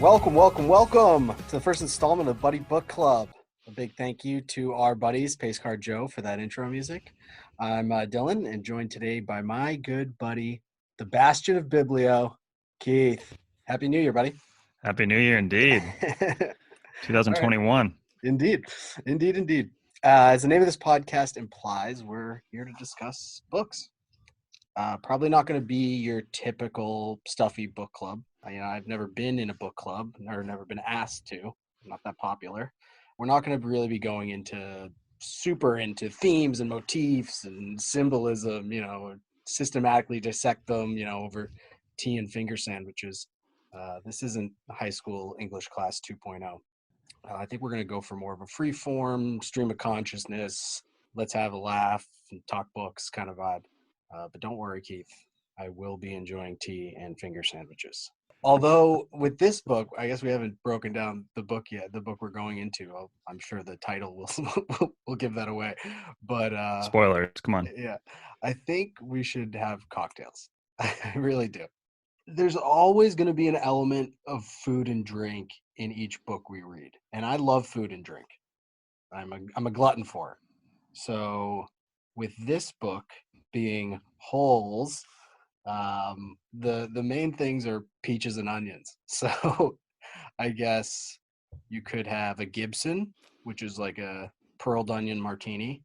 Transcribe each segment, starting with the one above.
Welcome to the first installment of Buddy Book Club. A big thank you to our buddies, Pace Car Joe, for that intro music. I'm Dylan, and joined today by my good buddy, the Bastion of Biblio, Keith. Happy New Year, buddy. Happy New Year, indeed. 2021. Right. Indeed. As the name of this podcast implies, we're here to discuss books. Probably not going to be your typical stuffy book club. I've never been in a book club, or never been asked to. I'm not that popular. We're not going to really be going into themes and motifs and symbolism, systematically dissect them, over tea and finger sandwiches. This isn't high school English class 2.0. I think we're going to go for more of a free form, stream of consciousness, let's have a laugh and talk books kind of vibe. But don't worry, Keith, I will be enjoying tea and finger sandwiches. Although with this book, I guess we haven't broken down the book yet, the book we're going into. I'm sure the title will give that away. But spoilers, come on. Yeah, I think we should have cocktails. I really do. There's always going to be an element of food and drink in each book we read. And I love food and drink. I'm a glutton for it. So with this book being Holes, the main things are peaches and onions. So I guess you could have a Gibson, which is like a pearled onion martini,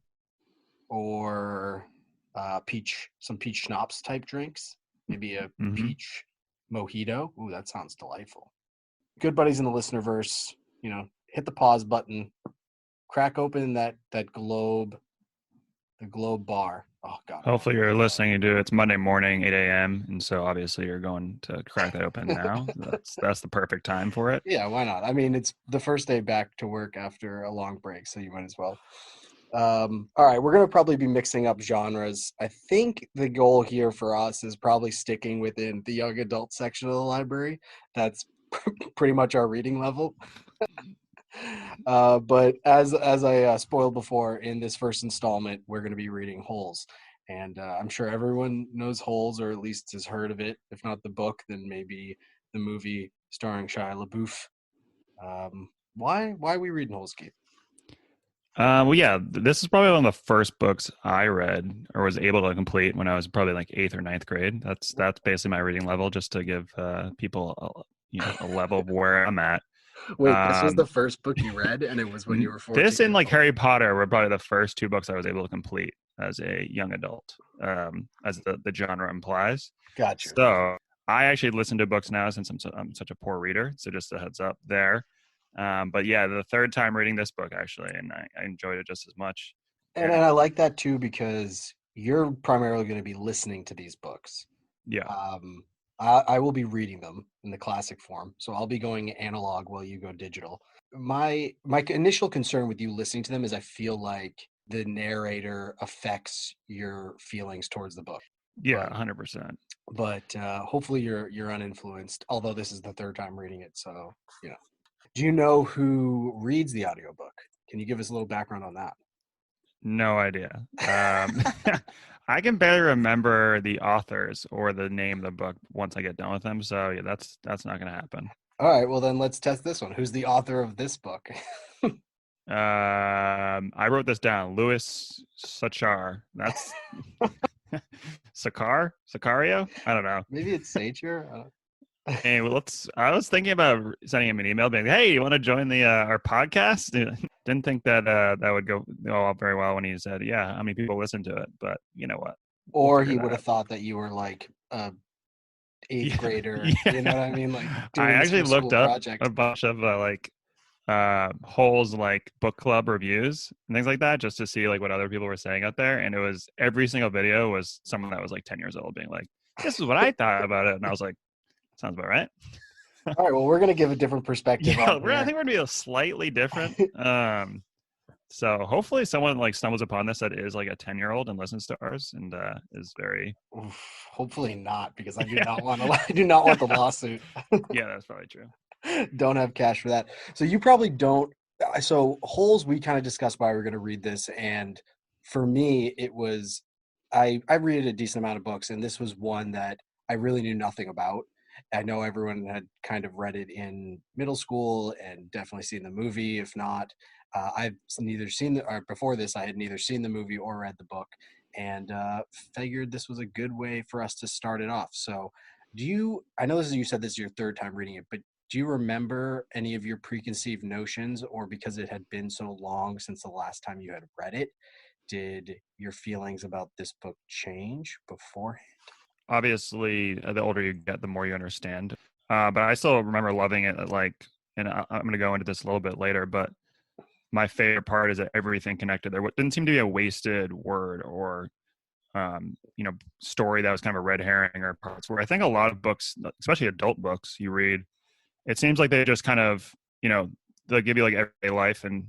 or some peach schnapps type drinks, maybe a peach mojito. Ooh, that sounds delightful. Good buddies in the listenerverse, hit the pause button, crack open that globe, the globe bar. Oh God. Hopefully you're listening to it's Monday morning, 8 a.m. And so obviously you're going to crack that open now. That's the perfect time for it. Yeah, why not? I mean, it's the first day back to work after a long break, so you might as well. All right, we're going to probably be mixing up genres. I think the goal here for us is probably sticking within the young adult section of the library. That's pretty much our reading level. But as I spoiled before, in this first installment, we're going to be reading Holes. And I'm sure everyone knows Holes, or at least has heard of it. If not the book, then maybe the movie starring Shia LaBeouf. Why are we reading Holes, Keith? Well, yeah, this is probably one of the first books I read or was able to complete when I was probably like 8th or 9th grade. That's basically my reading level, just to give people a level of where I'm at. Wait, this was the first book you read, and it was when you were 14? This and like Harry Potter were probably the first two books I was able to complete as a young adult, as the genre implies. Gotcha. So I actually listen to books now since I'm such a poor reader. So just a heads up there. But yeah, the third time reading this book actually, and I enjoyed it just as much. And I like that too, because you're primarily going to be listening to these books. Yeah. I will be reading them in the classic form, so I'll be going analog while you go digital. My initial concern with you listening to them is I feel like the narrator affects your feelings towards the book. Yeah, 100%. But hopefully you're uninfluenced, although this is the third time reading it, so Do you know who reads the audiobook? Can you give us a little background on that? No idea. I can barely remember the authors or the name of the book once I get done with them. So yeah, that's not going to happen. All right. Well, then let's test this one. Who's the author of this book? I wrote this down. Louis Sachar. That's Sicario? I don't know. Maybe it's Sachar. Hey, well, I was thinking about sending him an email being, hey, you want to join our podcast? Didn't think that that would go off very well when he said, yeah, how many people listen to it? But you know what? Or he would have thought that you were like a 8th grader. Yeah. You know what I mean? Like I actually looked up project. A bunch of Holes like book club reviews and things like that, just to see like what other people were saying out there. And it was every single video was someone that was like 10 years old being like, this is what I thought about it. And I was like, sounds about right. All right. Well, we're going to give a different perspective. Yeah, I think we're going to be slightly different. So hopefully someone like stumbles upon this that is like a 10-year-old and listens to ours and is very. Hopefully not, because I do not want the lawsuit. Yeah, that's probably true. Don't have cash for that. So you probably don't. So Holes, we kind of discussed why we're going to read this. And for me, it was, I read a decent amount of books, and this was one that I really knew nothing about. I know everyone had kind of read it in middle school and definitely seen the movie. If not, I've neither seen or before this, I had neither seen the movie or read the book, and figured this was a good way for us to start it off. So, I know you said this is your third time reading it, but do you remember any of your preconceived notions, or because it had been so long since the last time you had read it, did your feelings about this book change beforehand? Obviously, the older you get, the more you understand. But I still remember loving it. Like, and I'm going to go into this a little bit later, but my favorite part is that everything connected. There didn't seem to be a wasted word or story that was kind of a red herring, or parts where I think a lot of books, especially adult books you read, it seems like they just kind of, they'll give you like everyday life, and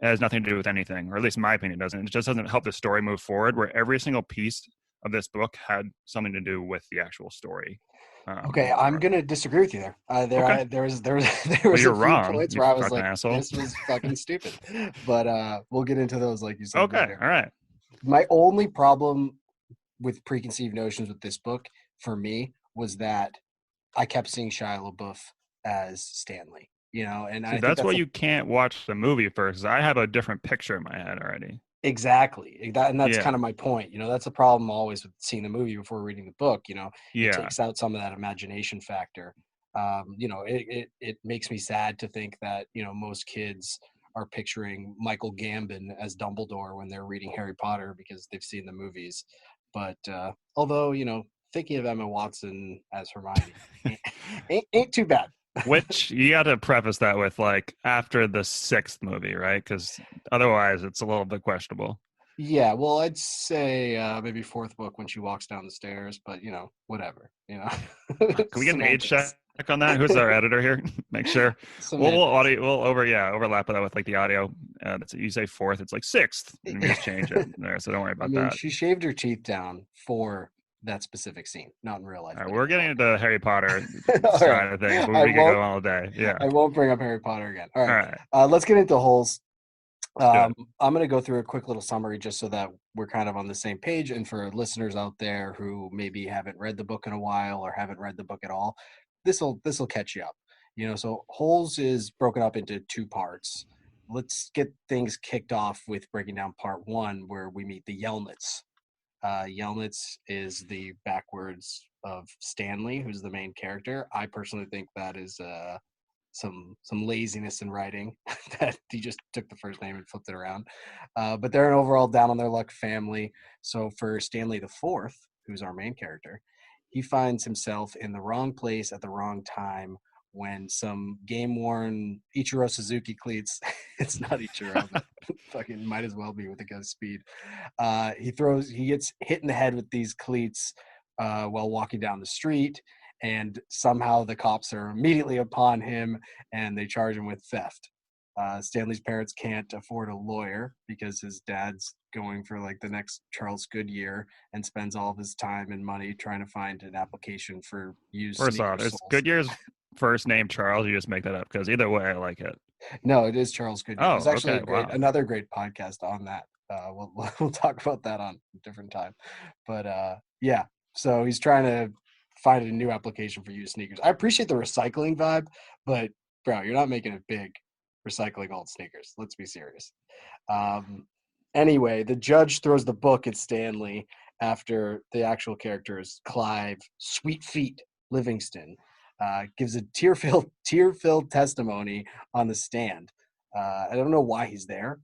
it has nothing to do with anything, or at least in my opinion, it doesn't. It just doesn't help the story move forward, where every single piece of this book had something to do with the actual story. Okay, I'm gonna disagree with you there. Okay. There was there Well, was a you're few wrong, points you where I was fucking like, asshole. this was fucking stupid, but we'll get into those like you said Okay. later. All right. My only problem with preconceived notions with this book for me was that I kept seeing Shia LaBeouf as Stanley, and See, I think that's why that's a you can't watch the movie first, 'cause I have a different picture in my head already. exactly and that's Yeah. kind of my point. That's a problem always with seeing the movie before reading the book. It Yeah. takes out some of that imagination factor. It makes me sad to think that most kids are picturing Michael Gambon as Dumbledore when they're reading Harry Potter because they've seen the movies. But although thinking of Emma Watson as Hermione ain't too bad. Which you got to preface that with like after the sixth movie, right? Because otherwise it's a little bit questionable. Yeah, well, I'd say maybe fourth book when she walks down the stairs, but whatever, Can we get an age semantics. check on that? Who's our editor here? Make sure. We'll Semantics. overlap that with like the audio. You say fourth, it's like sixth, and we just change it there. So don't worry I about mean, that. she shaved her teeth down for that specific scene, not in real life, All right, but in we're the getting book. into Harry Potter All right, side of things. I We could won't. go all day. Yeah. I won't bring up Harry Potter again. All All right, right. let's get into holes. Let's do it. I'm going to go through a quick little summary just so that we're kind of on the same page. And for listeners out there who maybe haven't read the book in a while or haven't read the book at all, this will catch you up. So Holes is broken up into two parts. Let's get things kicked off with breaking down part one, where we meet the Yelnats. Yelnats is the backwards of Stanley, who's the main character. I personally think that is some laziness in writing that he just took the first name and flipped it around. But they're an overall down on their luck family. So for Stanley the Fourth, who's our main character, he finds himself in the wrong place at the wrong time when some game-worn Ichiro Suzuki cleats. It's not Ichiro, but fucking might as well be with the guy's speed. He gets hit in the head with these cleats while walking down the street, and somehow the cops are immediately upon him and they charge him with theft. Stanley's parents can't afford a lawyer because his dad's going for like the next Charles Goodyear and spends all of his time and money trying to find an application for used First sneaker off, is soles. Goodyear's first name Charles? You just make that up because either way, I like it. No, it is Charles Goodyear. Oh, There's actually okay. Wow. another great podcast on that. We'll talk about that on a different time. But yeah, so he's trying to find a new application for used sneakers. I appreciate the recycling vibe, but bro, you're not making it big recycling old sneakers. Let's be serious. Um, anyway, the judge throws the book at Stanley after the actual character is Clive Sweet Feet Livingston. Gives a tear-filled testimony on the stand. I don't know why he's there.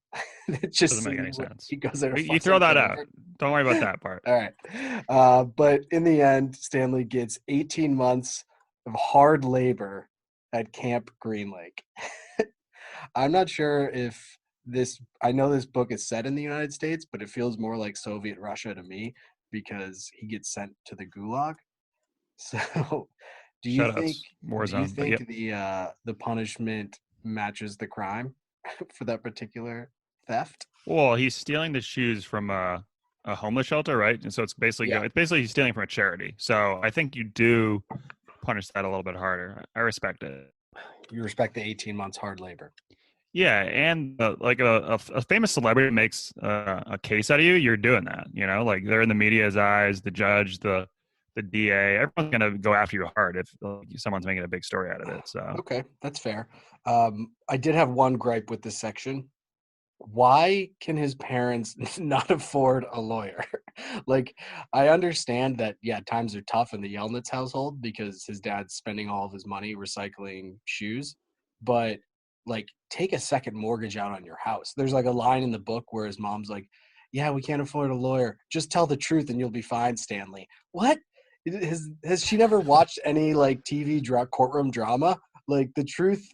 It just Doesn't make any sense. he goes there to You fuck throw some that kid out. over. Don't worry about that part. All right. But in the end, Stanley gets 18 months of hard labor at Camp Green Lake. I'm not sure if I know this book is set in the United States, but it feels more like Soviet Russia to me because he gets sent to the Gulag. So, Shutouts, do you Warzone. But yep. think the punishment matches the crime for that particular theft? Well, he's stealing the shoes from a homeless shelter, right? And so Yeah, it's basically he's stealing from a charity. So I think you do punish that a little bit harder. I respect it. you respect the 18 months hard labor. Yeah, and like a famous celebrity makes a case out of you, you're doing that. Like they're in the media's eyes, the judge, the the DA. Everyone's gonna go after you hard if someone's making a big story out of it. So Okay, that's fair. I did have one gripe with this section. Why can his parents not afford a lawyer? Like, I understand that, yeah, times are tough in the Yelnats household because his dad's spending all of his money recycling shoes, but like, take a second mortgage out on your house. There's like a line in the book where his mom's like, "Yeah, we can't afford a lawyer. Just tell the truth and you'll be fine, Stanley." What? Has she never watched any like courtroom drama? Like, the truth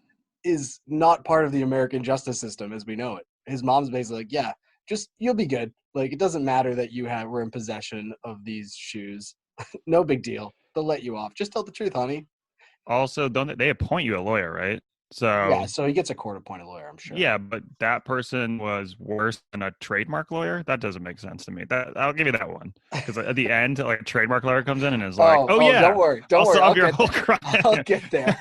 is not part of the American justice system as we know it. His mom's basically like, yeah, just you'll be good. Like, it doesn't matter that were in possession of these shoes. No big deal. They'll let you off. Just tell the truth, honey. also, don't they appoint you a lawyer, right? Yeah, So so he gets a court-appointed lawyer, I'm sure. yeah, but that person was worse than a trademark lawyer. That doesn't make sense to me. That I'll give you that one because at the end, like a trademark lawyer comes in and is like, "Oh Don't yeah, worry, don't I'll worry. solve I'll your get whole there. crime." I'll get there.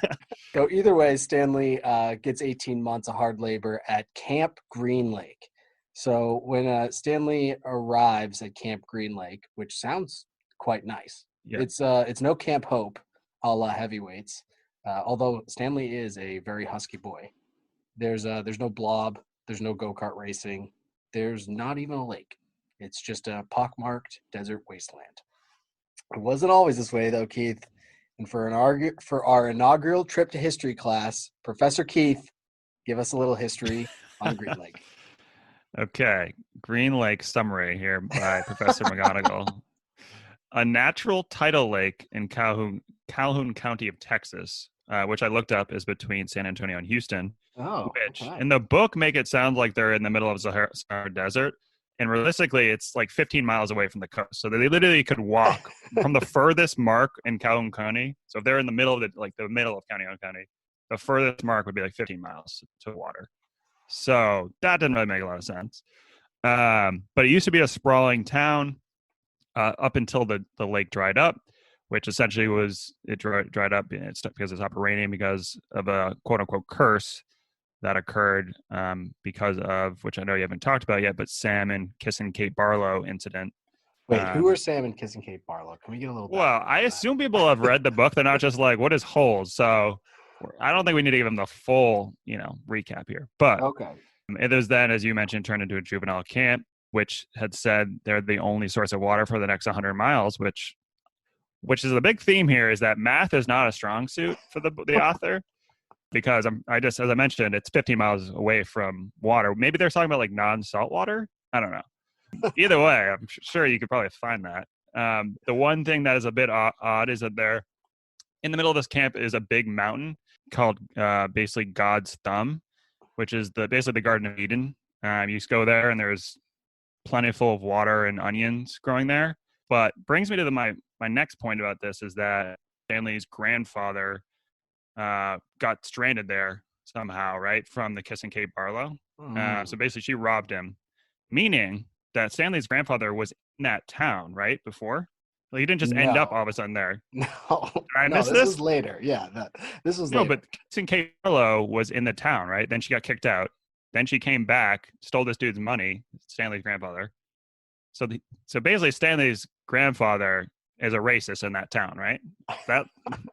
So either way, Stanley gets 18 months of hard labor at Camp Green Lake. So when Stanley arrives at Camp Green Lake, which sounds quite nice, Yeah, it's no Camp Hope, a la heavyweights. Although Stanley is a very husky boy. There's no blob, there's no go-kart racing, there's not even a lake. It's just a pockmarked desert wasteland. It wasn't always this way, though, Keith. And for our inaugural trip to history class, Professor Keith, give us a little history on Green Lake. okay. Green Lake summary here by Professor McGonagall. A natural tidal lake in Calhoun County of Texas, which I looked up is between San Antonio and Houston, Oh, which okay. in the book make it sound like they're in the middle of Sahara Desert. And realistically, it's like 15 miles away from the coast. So they literally could walk from the furthest mark in Calhoun County. So if they're in the middle of the middle of Calhoun County, the furthest mark would be like 15 miles to water. So that didn't really make a lot of sense. But it used to be a sprawling town up until the lake dried up, which essentially was it dried up because it stopped raining because of a quote unquote curse that occurred because of, which I know you haven't talked about yet, but Sam and kissing Kate Barlow incident. Wait, who are Sam and Kissing Kate Barlow? Can we get a little Well, background I on assume people have read the book. They're not just like, what is holes? So I don't think we need to give them the full, recap here. that? But Okay. it was then, as you mentioned, turned into a juvenile camp, which had said they're the only source of water for the next 100 miles, which is the big theme here is that math is not a strong suit for the author because as I mentioned, it's 15 miles away from water. Maybe they're talking about like non-salt water. I don't know. Either way, I'm sure you could probably find that. The one thing that is a bit odd is that they're in the middle of this camp is a big mountain called basically God's Thumb, which is basically the Garden of Eden. You just go there and there's plentiful of water and onions growing there. But brings me to my next point about this is that Stanley's grandfather got stranded there somehow, right, from the Kiss and Kate Barlow. So basically, she robbed him, meaning that Stanley's grandfather was in that town, right, before. Like, he didn't just end up all of No. a sudden there. No. Did I No, miss this was this? later. Yeah, this was No, later. but Kiss and Kate Barlow was in the town, right? Then she got kicked out. Then she came back, stole this dude's money, Stanley's grandfather. So basically, Stanley's grandfather is a racist in that town, right?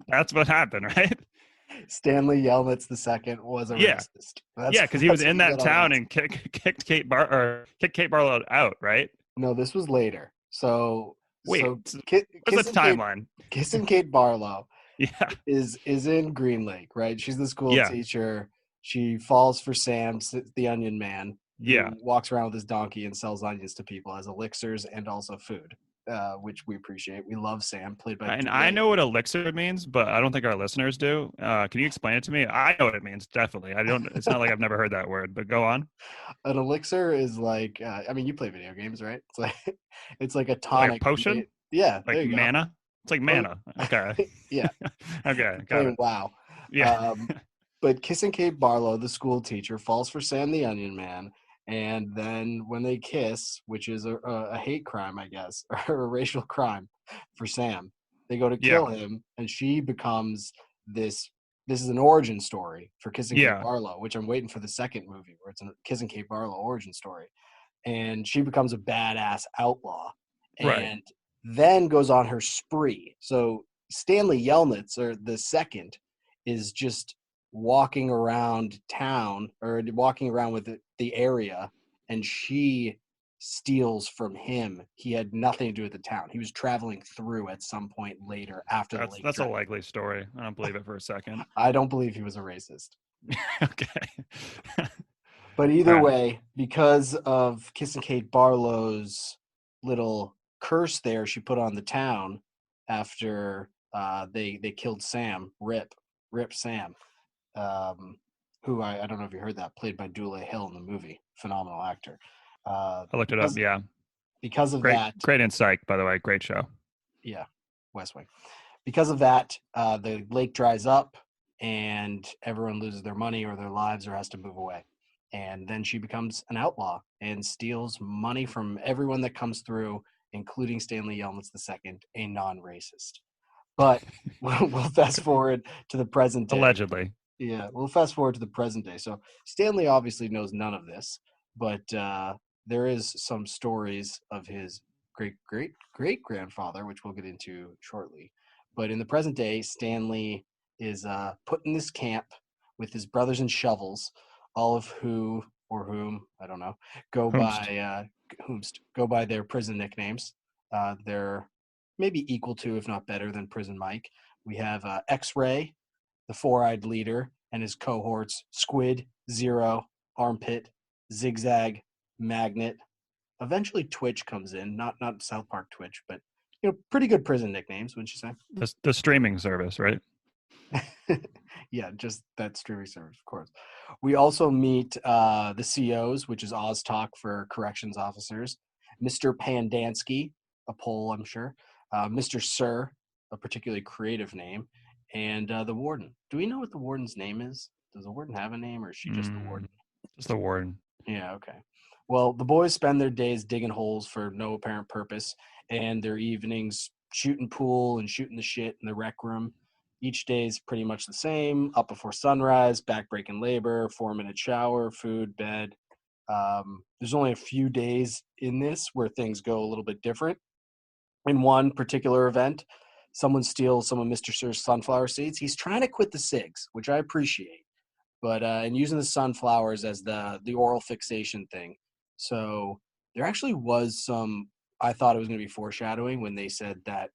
That's what happened, right? Stanley Yelnats II was a Yeah, racist. yeah, because he was That's what in you that get on town that. and kicked Kate Barlow out, right? No, this was later. So Wait, so Ki- what's the timeline? Kissing Kate Barlow Yeah, is in Green Lake, right? She's the school yeah, teacher. She falls for Sam, the Onion Man, yeah. who walks around with his donkey and sells onions to people as elixirs and also food, which we appreciate. We love Sam, played by And I Dwight. know what elixir means, but I don't think our listeners do. Can you explain it to me? I know what it means, definitely. I don't. It's not like I've never heard that word, but go on. An elixir is like, I mean, you play video games, right? It's like it's like a Like a tonic. potion, Yeah, like there you go. mana. It's like Oh, mana. Okay, yeah, okay, got playing it. WoW. Yeah, Um, but Kissing Kate Barlow, the school teacher, falls for Sam the Onion Man, and then when they kiss, which is a hate crime, I guess, or a racial crime for Sam, they go to yeah, kill him, and she becomes this. This is an origin story for Kissing Kate yeah. Barlow, which I'm waiting for the second movie where it's a Kissing Kate Barlow origin story, and she becomes a badass outlaw. Right. And then goes on her spree. So Stanley Yelnats, or the second, is just walking around town or walking around with the area, and she steals from him. He had nothing to do with the town. He was traveling through at some point later after the lake That's a drought. likely story. I don't believe it for a second. I don't believe he was a racist. Okay. But All either right. way, because of Kissing Kate Barlow's little curse there she put on the town after they killed Sam, Rip Sam, who I don't know if you heard that, played by Dule Hill in the movie, phenomenal actor. Uh, I looked it up. because Yeah. because of Great, that, great insight, by the way. Great show. yeah, West Wing. Because of that, the lake dries up and everyone loses their money or their lives or has to move away. And then she becomes an outlaw and steals money from everyone that comes through, including Stanley Yelnats II, a non-racist. But we'll fast forward to the present day. Allegedly. Yeah, we'll fast forward to the present day. So Stanley obviously knows none of this, but there is some stories of his great grandfather, which we'll get into shortly. But in the present day, Stanley is put in this camp with his brothers and shovels, all of who or whom I don't know go Whomst. by go by their prison nicknames. They're maybe equal to, if not better than, Prison Mike. We have X-Ray, the four-eyed leader, and his cohorts: Squid, Zero, Armpit, Zigzag, Magnet. Eventually, Twitch comes in, not South Park Twitch, but pretty good prison nicknames, wouldn't you say? The streaming service, right? Yeah, just that streaming service, of course. We also meet the COs, which is Oz Talk for corrections officers, Mr. Pandansky, a Pole, I'm sure, Mr. Sir, a particularly creative name, and the warden. Do we know what the warden's name is? Does the warden have a name, or is she just the warden? Just the warden. Yeah, okay. Well, the boys spend their days digging holes for no apparent purpose, and their evenings shooting pool and shooting the shit in the rec room. Each day is pretty much the same: up before sunrise, back-breaking labor, 4-minute shower, food, bed. There's only a few days in this where things go a little bit different. In one particular event, someone steals some of Mr. Sir's sunflower seeds. He's trying to quit the cigs, which I appreciate, but and using the sunflowers as the oral fixation thing. So there actually was some. I thought it was going to be foreshadowing when they said that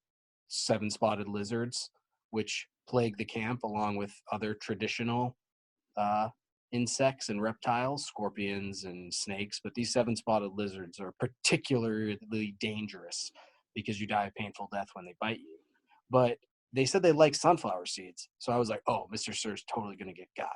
7-spotted lizards, which plague the camp along with other traditional uh, insects and reptiles, scorpions and snakes, but these 7-spotted lizards are particularly dangerous because you die a painful death when they bite you. But they said they like sunflower seeds, so I was like, oh, Mr. Sir's totally going to get got.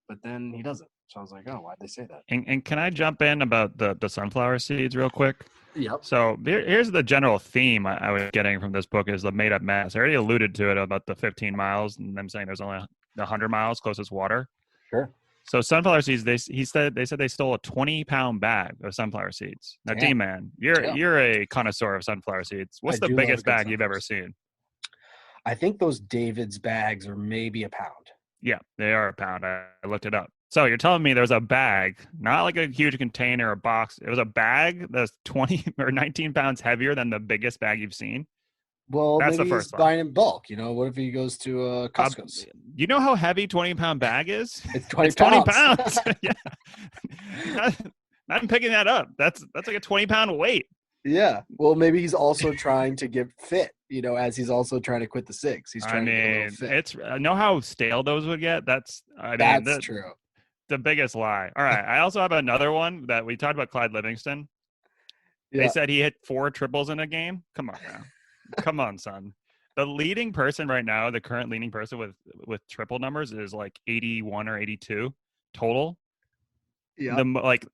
But then he doesn't. So I was like, oh, why'd they say that? And can I jump in about the sunflower seeds real quick? Yep. So here's the general theme I was getting from this book is the made up mess. I already alluded to it about the 15 miles and them saying there's only 100 miles closest water. Sure. So sunflower seeds, they said they stole a 20-pound bag of sunflower seeds. Now, Damn. D-Man, you're a connoisseur of sunflower seeds. What's I the do love a biggest good bag you've sunflower ever seed. seen? I think those David's bags are maybe a pound. Yeah, they are a pound. I looked it up. So you're telling me there's a bag, not like a huge container or box. It was a bag that's 20 or 19 pounds heavier than the biggest bag you've seen. Well, That's maybe the he's first one. buying in bulk. What if he goes to Costco's? You know how heavy 20-pound bag is? It's 20 It's 20 pounds. pounds. Yeah. Not picking that up. That's like a 20-pound weight. Yeah. Well, maybe he's also trying to get fit, as he's also trying to quit the cigs. He's I trying to get a little mean, fit. it's know how stale those would get. That's True. the biggest lie. All right. I also have another one that we talked about, Clyde Livingston. Yeah. They said he hit 4 triples in a game. Come on now. Come on, son. The leading person right now, the current leading person with triple numbers is like 81 or 82 total. Yeah.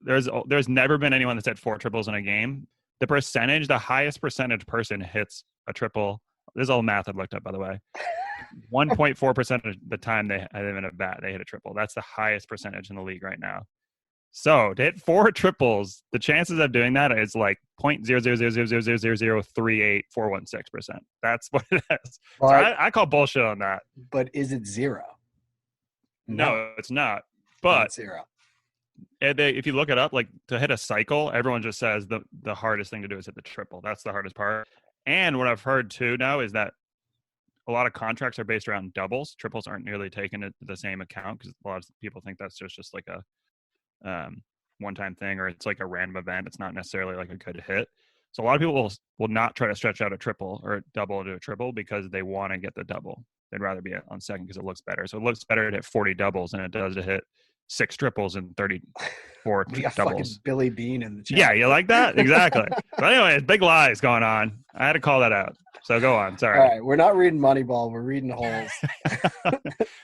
There's never been anyone that's hit 4 triples in a game. The highest percentage person hits a triple. There's all math I've looked up, by the way. 1.4% of the time they hit a bat, they hit a triple. That's the highest percentage in the league right now. So to hit 4 triples, the chances of doing that is like 0.00000038416%. That's what it is. But, so I call bullshit on that. But is it 0? No, it's not. But it's 0. If you look it up, like to hit a cycle, everyone just says the hardest thing to do is hit the triple. That's the hardest part. And what I've heard too now is that a lot of contracts are based around doubles. Triples aren't nearly taken into the same account because a lot of people think that's just like a one-time thing, or it's like a random event. It's not necessarily like a good hit. So a lot of people will not try to stretch out a triple or double into a triple because they want to get the double. They'd rather be on second because it looks better. So it looks better to hit 40 doubles than it does to hit 6 triples and 34 We got fucking doubles. Billy Bean in the chat. Yeah, you like that? Exactly. But anyways, big lies going on. I had to call that out. So go on. Sorry. All right, we're not reading Moneyball. We're reading Holes.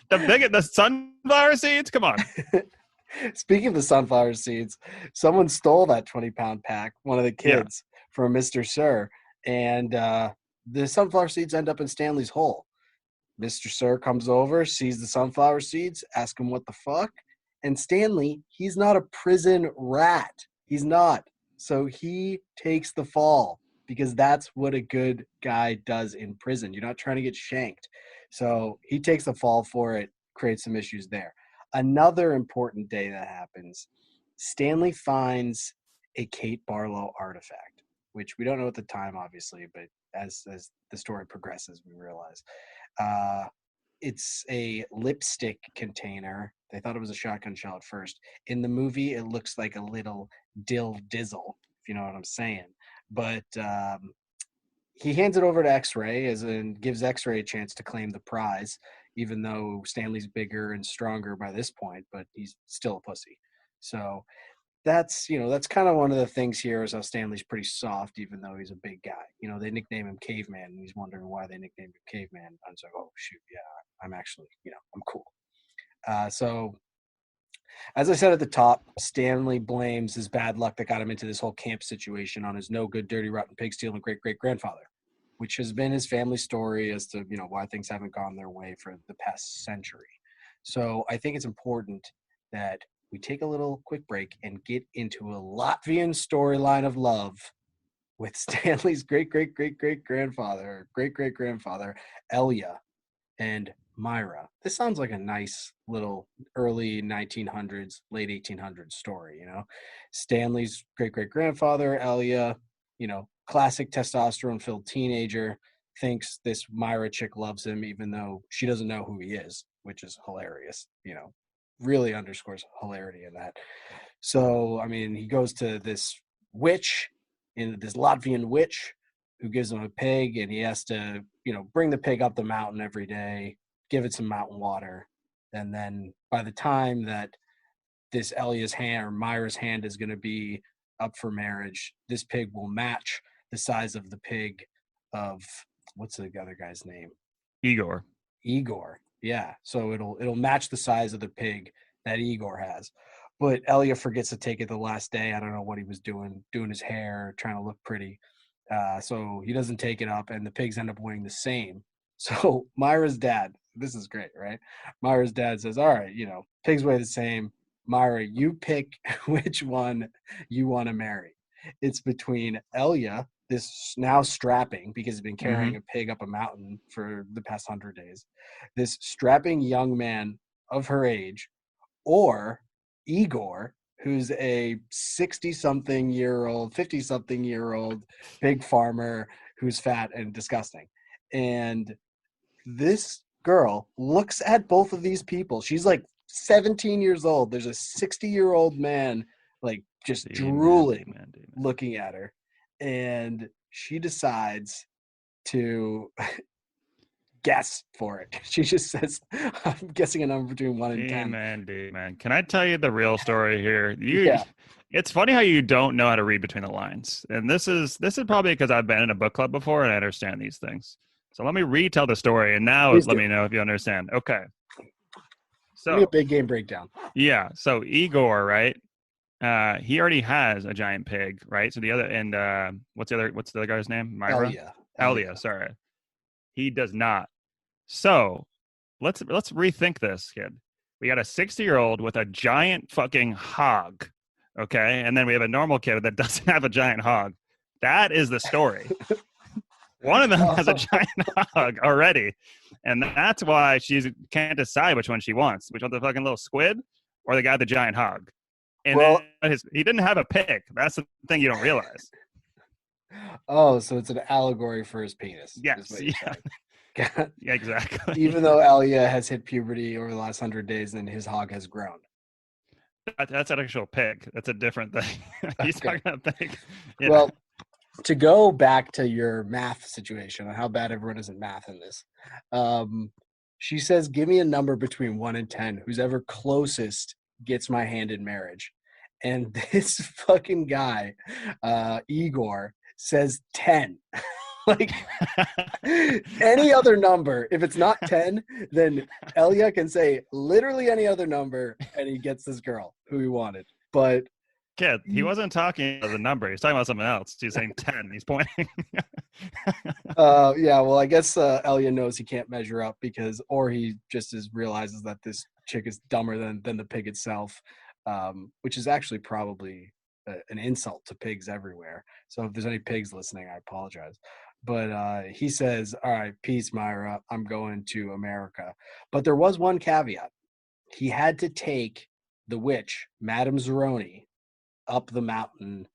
The sunflower seeds? Come on. Speaking of the sunflower seeds, someone stole that 20-pound pack, one of the kids, from Mr. Sir, and the sunflower seeds end up in Stanley's hole. Mr. Sir comes over, sees the sunflower seeds, asks him what the fuck, and Stanley, he's not a prison rat. He's not. So he takes the fall because that's what a good guy does in prison. You're not trying to get shanked. So he takes the fall for it, creates some issues there. Another important day that happens, Stanley finds a Kate Barlow artifact, which we don't know at the time, obviously, but as the story progresses, we realize. It's a lipstick container. They thought it was a shotgun shell at first. In the movie, it looks like a little dill dizzle, if you know what I'm saying. But he hands it over to X-Ray, as in gives X-Ray a chance to claim the prize, even though Stanley's bigger and stronger by this point, but he's still a pussy. So that's kind of one of the things here is how Stanley's pretty soft, even though he's a big guy. They nickname him Caveman, and he's wondering why they nicknamed him Caveman. I was like, oh shoot, yeah, I'm actually, I'm cool. So as I said at the top, Stanley blames his bad luck that got him into this whole camp situation on his no good, dirty, rotten, pig stealing great-great-grandfather, which has been his family story as to, why things haven't gone their way for the past century. So I think it's important that we take a little quick break and get into a Latvian storyline of love with Stanley's great-great-great-great-grandfather, Elia, and Myra. This sounds like a nice little early 1900s, late 1800s story, Stanley's great-great-grandfather, Elia, classic testosterone-filled teenager, thinks this Myra chick loves him even though she doesn't know who he is, which is hilarious, really underscores hilarity in that. So, I mean, he goes to this Latvian witch, who gives him a pig, and he has to, bring the pig up the mountain every day, give it some mountain water. And then by the time that this Elia's hand or Myra's hand is going to be up for marriage, this pig will match the size of the pig of, what's the other guy's name? Igor. Yeah. So it'll match the size of the pig that Igor has. But Elia forgets to take it the last day. I don't know what he was doing his hair, trying to look pretty. So he doesn't take it up, and the pigs end up weighing the same. So Myra's dad, this is great, right? Myra's dad says, all right, pigs weigh the same. Myra, you pick which one you want to marry. It's between Elia, this now strapping, because he's been carrying a pig up a mountain for the past 100 days, this strapping young man of her age, or Igor, who's a 50-something-year-old pig farmer who's fat and disgusting. And this girl looks at both of these people. She's like 17 years old. There's a 60-year-old man like just drooling, looking at her. And she decides to guess for it. She just says, I'm guessing a number between 1 and 10. Man. Can I tell you the real story here? It's funny how you don't know how to read between the lines. And this is probably because I've been in a book club before and I understand these things. So let me retell the story, and now let me know if you understand. Okay. So give me a big game breakdown. Yeah. So Igor, right? He already has a giant pig, right? So the other, and what's the other guy's name? Myra? Elia, sorry. He does not. So let's rethink this, kid. We got a 60-year-old with a giant fucking hog, okay? And then we have a normal kid that doesn't have a giant hog. That is the story. One of them has a giant hog already. And that's why she can't decide which one she wants. Which one, the fucking little squid or the guy with the giant hog? And he didn't have a pig. That's the thing you don't realize. Oh, so it's an allegory for his penis, is Yes, what you're yeah, saying. yeah, exactly. Even though Elia has hit puberty over the last 100 days, and his hog has grown. That's an actual pig. That's a different thing. He's Okay. talking about pig. Yeah. Well, to go back to your math situation and how bad everyone is at math in this, um, she says, "Give me a number between 1 and 10. Who's ever closest gets my hand in marriage." And this fucking guy, Igor, says 10. Like any other number, if it's not 10, then Elia can say literally any other number, and he gets this girl who he wanted. But Kid, he wasn't talking about the number. He's talking about something else. He's saying 10. He's pointing. yeah, well, I guess Elia knows he can't measure up or he just realizes that this chick is dumber than the pig itself, which is actually probably an insult to pigs everywhere. So if there's any pigs listening, I apologize. But he says, "All right, peace, Myra. I'm going to America." But there was one caveat. He had to take the witch, Madame Zeroni, up the mountain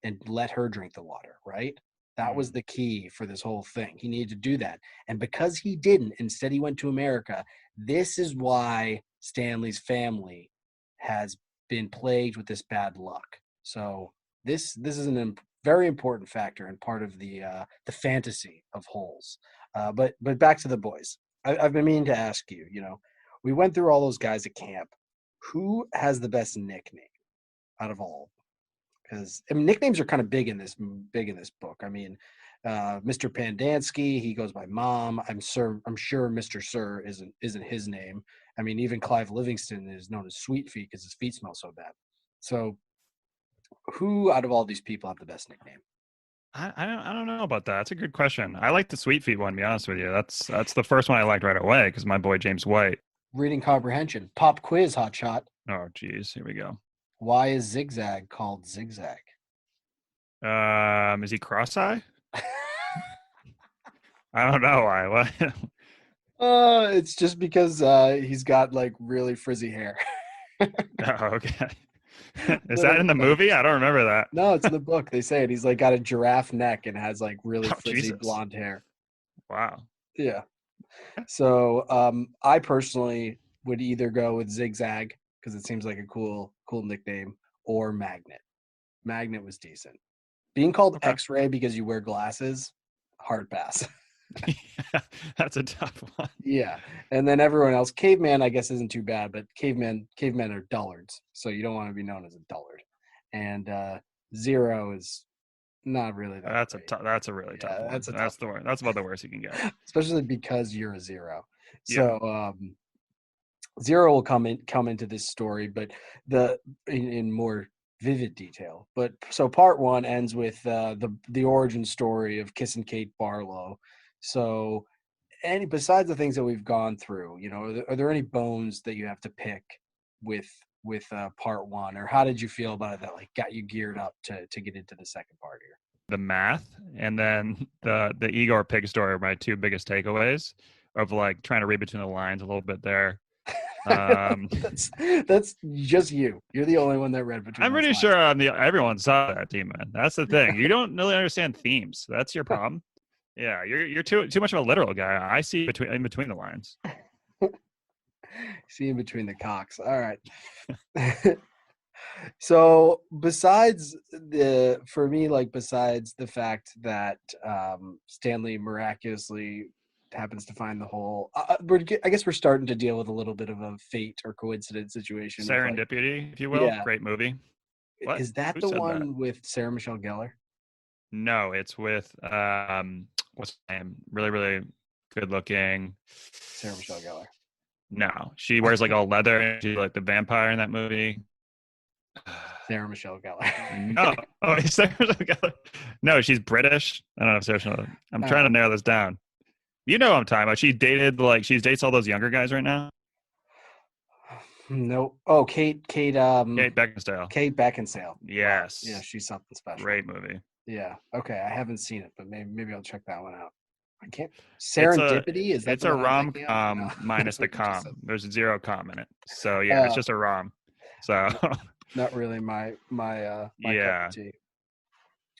and let her drink the water, right? That was the key for this whole thing. He needed to do that. And because he didn't, instead he went to America, this is why Stanley's family has been plagued with this bad luck. So this is a very important factor and part of the fantasy of holes. But back to the boys. I've been meaning to ask you, we went through all those guys at camp. Who has the best nickname out of all? Because nicknames are kind of big in this book. I mean, Mr. Pandansky, he goes by Mom. I'm sure Mr. Sir isn't his name. I mean, even Clive Livingston is known as Sweet Feet because his feet smell so bad. So, who out of all these people have the best nickname? I don't know about that. That's a good question. I like the Sweet Feet one, to be honest with you. That's the first one I liked right away because my boy James White. Reading comprehension. Pop quiz, hotshot. Oh, geez. Here we go. Why is Zigzag called Zigzag? Is he cross-eye? I don't know why. What? It's just because he's got like really frizzy hair. Oh, okay. Is that in the movie? I don't remember that. No, it's in the book. They say it. He's like got a giraffe neck and has like really Oh, frizzy Jesus. blonde hair. Wow. Yeah. So I personally would either go with Zigzag because it seems like a cool nickname, or Magnet. Magnet was decent. Being called Okay. X-Ray because you wear glasses, hard pass. Yeah, that's a tough one. Yeah. And then everyone else, Caveman, I guess isn't too bad, but cavemen are dullards, so you don't want to be known as a dullard. And Zero is not really that great. That's a really tough one. That's the worst. That's about the worst you can get. Especially because you're a zero. Yeah. So Zero will come into this story, but in more vivid detail. But so part one ends with the origin story of Kiss and Kate Barlow. So besides the things that we've gone through, are there any bones that you have to pick with part one, or how did you feel about it that like got you geared up to get into the second part here? The math and then the Igor pig story are my two biggest takeaways of like trying to read between the lines a little bit there. That's just you. You're the only one that read between. I'm pretty sure everyone saw that, D-Man. That's the thing. You don't really understand themes. That's your problem. Yeah, you're too much of a literal guy. I see in between the lines. See in between the cocks. All right. So besides the fact that Stanley miraculously happens to find the hole, I guess we're starting to deal with a little bit of a fate or coincidence situation. Serendipity, if you will. Yeah. Great movie. What? Is that the one with Sarah Michelle Gellar? No, it's with what's her name? Really, really good looking. Sarah Michelle Gellar. No, she wears like all leather and she's like the vampire in that movie. Sarah Michelle Gellar. No, Sarah Michelle Gellar. No, she's British. I don't know if Sarah Michelle. I'm trying to narrow this down. You know what I'm talking about. She dates all those younger guys right now. No. Oh, Kate Beckinsale. Kate Beckinsale. Yes. Wow. Yeah, she's something special. Great movie. Yeah. Okay, I haven't seen it, but maybe I'll check that one out. I can't. Serendipity is that? It's a rom-com minus the com. There's 0 com in it, so yeah, it's just a rom. So not really my cup of tea.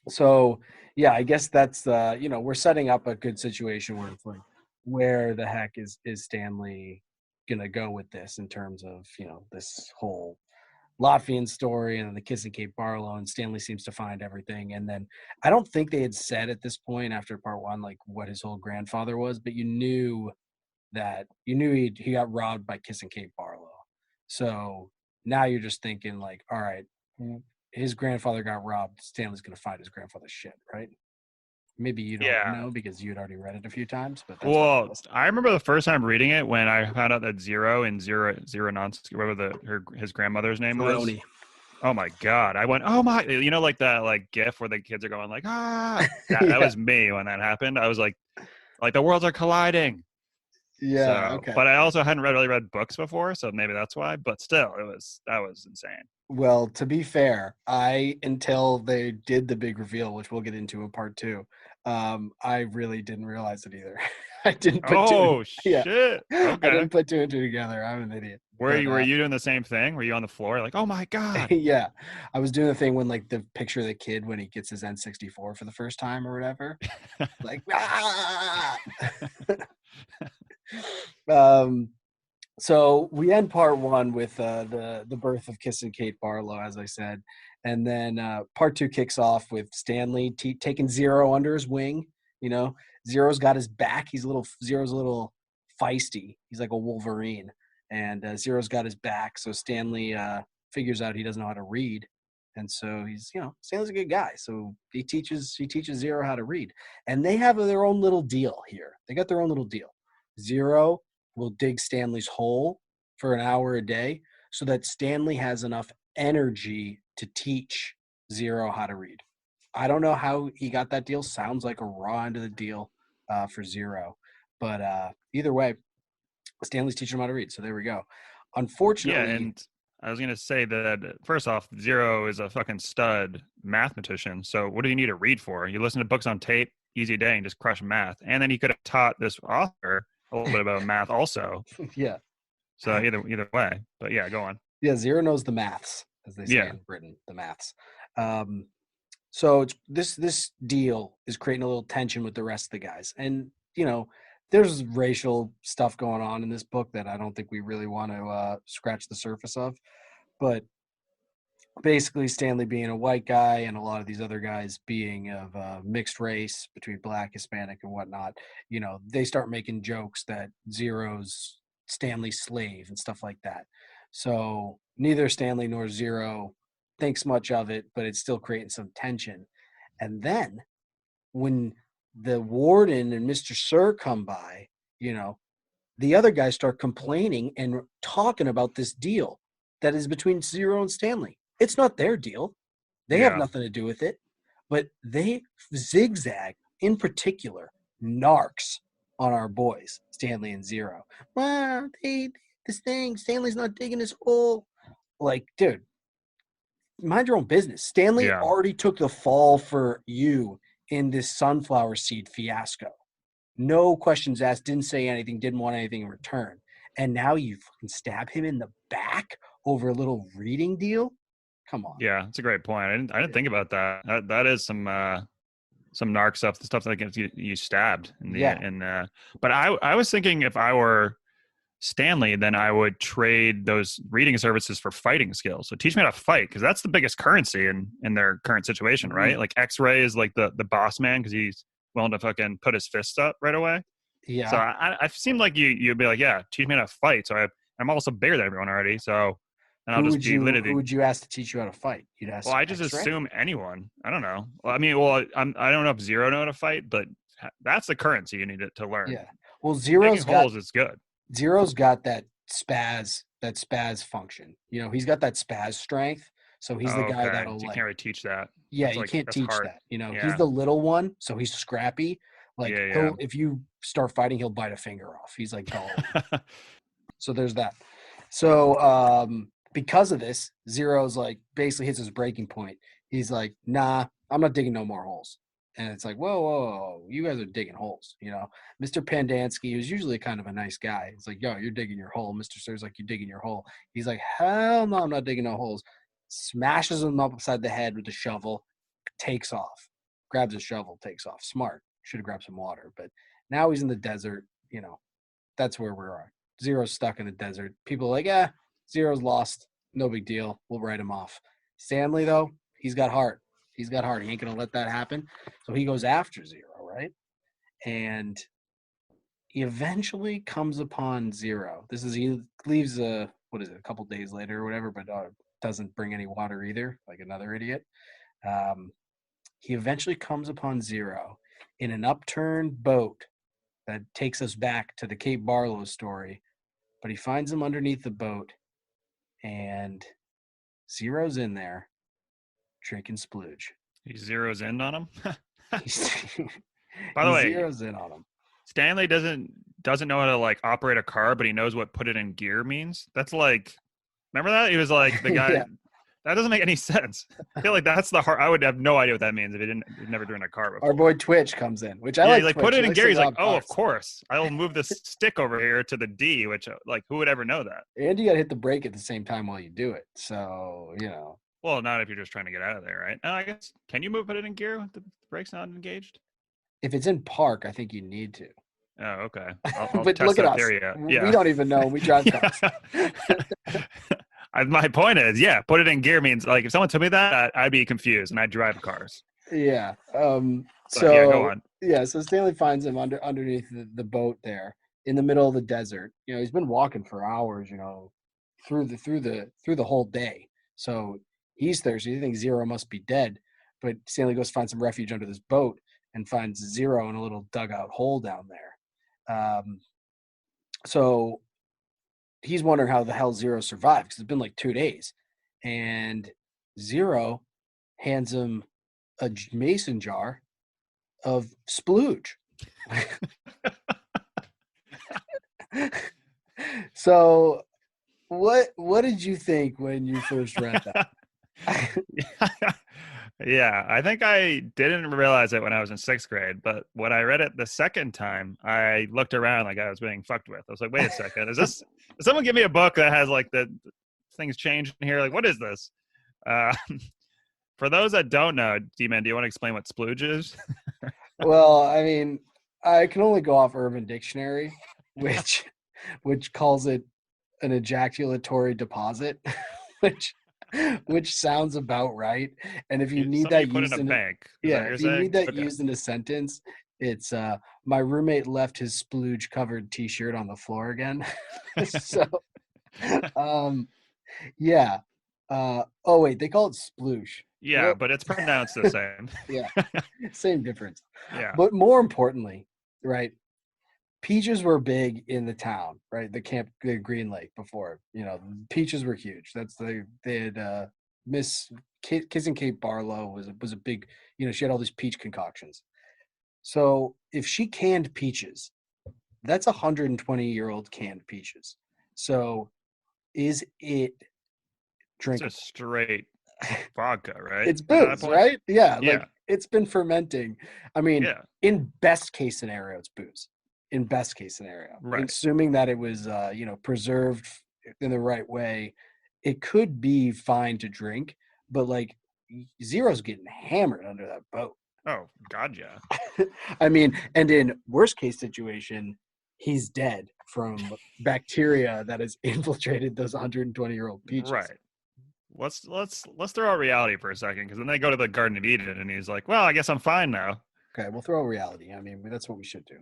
So yeah, I guess that's we're setting up a good situation where it's like, where the heck is Stanley gonna go with this in terms of this whole Latvian story and then the kissing Kate Barlow, and Stanley seems to find everything. And then I don't think they had said at this point after part one like what his whole grandfather was, but you knew he got robbed by kissing Kate Barlow. So now you're just thinking like, all right, his grandfather got robbed. Stanley's gonna find his grandfather's shit, right? Maybe you don't Yeah. know because you'd already read it a few times, but that's what I'm Well, guessing. I remember the first time reading it when I found out that Zero nonce whatever his grandmother's name was. Veroni. Oh my god! I went, oh my, like that like GIF where the kids are going like ah. That Yeah. was me when that happened. I was like the worlds are colliding. Yeah. So, Okay. but I also hadn't really read books before, so maybe that's why. But still, that was insane. Well, to be fair, until they did the big reveal, which we'll get into in part two, I really didn't realize it either. I didn't put two. Oh Yeah, shit! I Okay. didn't put two and two together. I'm an idiot. But Were you doing the same thing? Were you on the floor like, oh my god? yeah, I was doing the thing when like the picture of the kid when he gets his N64 for the first time or whatever, like ah! um, So we end part one with the birth of Kiss and Kate Barlow, as I said, and then part two kicks off with Stanley taking Zero under his wing. You know, Zero's got his back. Zero's a little feisty. He's like a Wolverine, and Zero's got his back. So Stanley figures out he doesn't know how to read, and so Stanley's a good guy. So he teaches Zero how to read, and they have their own little deal here. They got their own little deal. Zero will dig Stanley's hole for an hour a day so that Stanley has enough energy to teach Zero how to read. I don't know how he got that deal. Sounds like a raw end of the deal for Zero. But either way, Stanley's teaching him how to read. So there we go. Yeah, Unfortunately, and I was gonna say that first off, Zero is a fucking stud mathematician. So what do you need to read for? You listen to books on tape, easy day, and just crush math. And then he could have taught this author a little bit about math also. yeah. So either way, but yeah, go on. Yeah, Zero knows the maths, as they say Yeah, in Britain, the maths. Um, So this deal is creating a little tension with the rest of the guys, and there's racial stuff going on in this book that I don't think we really want to scratch the surface of. But basically, Stanley being a white guy and a lot of these other guys being of mixed race between black, Hispanic, and whatnot, they start making jokes that Zero's Stanley's slave and stuff like that. So neither Stanley nor Zero thinks much of it, but it's still creating some tension. And then when the warden and Mr. Sir come by, you know, the other guys start complaining and talking about this deal that is between Zero and Stanley. It's not their deal. They have yeah, nothing to do with it. But they zigzag, in particular, narcs on our boys, Stanley and Zero. Well, this thing, Stanley's not digging his hole. Like, dude, mind your own business. Stanley yeah, already took the fall for you in this sunflower seed fiasco. No questions asked, didn't say anything, didn't want anything in return. And now you fucking stab him in the back over a little reading deal? Come on. yeah. That's a great point. I didn't think about that. That is some narc stuff, the stuff that gets you stabbed in the Yeah. but I was thinking if I were Stanley, then I would trade those reading services for fighting skills. So teach me how to fight, because that's the biggest currency in their current situation, right? Like X-Ray is like the boss man because he's willing to fucking put his fists up right away. So Yeah. I seemed like you'd be like, yeah, teach me how to fight. So I'm also bigger than everyone already. So and I'll just be Who literally. would you ask to teach you how to fight? You'd Well, ask I just X-Ray? assume anyone. I don't know. Well, I mean, well, I don't know if Zero know how to fight, but that's the currency you need to learn. Yeah. Well, Digging holes is good. Zero's got that spaz function. He's got that spaz strength. So he's the guy Okay, that'll so you like, can't really teach that. yeah, you Like can't that's teach hard. that. He's Yeah, the little one, so he's scrappy. Like yeah, he'll if you start fighting, he'll bite a finger off. He's like dull. yeah. So there's that. So because of this, Zero's like basically hits his breaking point. He's like, nah, I'm not digging no more holes. And it's like, whoa, whoa, whoa, you guys are digging holes, Mr. Pandansky, who's usually kind of a nice guy. He's like, yo, you're digging your hole. Mr. Sir's like, you're digging your hole. He's like, hell no, I'm not digging no holes. Smashes him upside the head with the shovel, takes off. grabs a shovel, takes off. Smart. Should have grabbed some water. But now he's in the desert. That's where we are. Zero's stuck in the desert. People are like, Zero's lost. No big deal. We'll write him off. Stanley, though, he's got heart. He's got heart. He ain't going to let that happen. So he goes after Zero, right? And he eventually comes upon Zero. He leaves a couple days later or whatever, but doesn't bring any water either, like another idiot. He eventually comes upon Zero in an upturned boat that takes us back to the Cape Barlow story, but he finds him underneath the boat, and Zero's in there drinking splooge. He zeroes in on him. He's, By the he way, zeroes in on him. Stanley doesn't know how to like operate a car, but he knows what put it in gear means. That's like, remember that? He was like the guy. Yeah. That doesn't make any sense. I feel like that's the hard. I would have no idea what that means if he'd never driven a car before. Our boy Twitch comes in, which I Yeah, like. he like Twitch. put it He in likes gear. to He's like, rob oh, of cars. course. I will move this stick over here to the D, which like who would ever know that? And you got to hit the brake at the same time while you do it. So, Well, not if you're just trying to get out of there, right? I guess can you put it in gear with the brakes not engaged? if it's in park, I think you need to. Oh, okay. I'll But test look at that us. theory out. Yeah. We don't even know. We drive cars. My point is, yeah, put it in gear means like if someone told me that, I'd be confused and I'd drive cars. Yeah. So yeah, go on. Yeah. So Stanley finds him underneath the boat there in the middle of the desert. He's been walking for hours. Through the whole day. So he's thirsty. He thinks Zero must be dead, but Stanley goes find some refuge under this boat and finds Zero in a little dugout hole down there. So he's wondering how the hell Zero survived because it's been like 2 days, and Zero hands him a mason jar of splooge. So what did you think when you first read that? Yeah, I think I didn't realize it when I was in 6th grade, but when I read it the second time, I looked around like I was being fucked with. I was like, wait a second, did someone give me a book that has like the things changed in here? Like, what is this? For those that don't know, D-Man, do you want to explain what splooge is? Well, I mean, I can only go off Urban Dictionary, which calls it an ejaculatory deposit, which sounds about right. And if you need Something that you put used in a bank. if you need that Okay. used in a sentence, it's my roommate left his splooge covered T-shirt on the floor again. So, yeah. Oh wait, they call it sploosh. Yeah, What? but it's pronounced the same. Yeah, same difference. Yeah. But more importantly, right? Peaches were big in the town, right? The Green Lake before, peaches were huge. They had Miss Kissing Kate Barlow was a big, she had all these peach concoctions. So if she canned peaches, that's 120-year-old canned peaches. So is it It's drinkable? just straight vodka, right? It's At that booze, point? right? Yeah, Yeah. like it's been fermenting. I mean, Yeah. in best case scenario, it's booze. In best case scenario, Right. assuming that it was, preserved in the right way, it could be fine to drink. But like, Zero's getting hammered under that boat. Oh, God, yeah. I mean, and in worst case situation, he's dead from bacteria that has infiltrated those 120-year-old peaches. Right. Let's throw out reality for a second, because then they go to the Garden of Eden, and he's like, "Well, I guess I'm fine now." Okay, we'll throw reality. I mean, that's what we should do.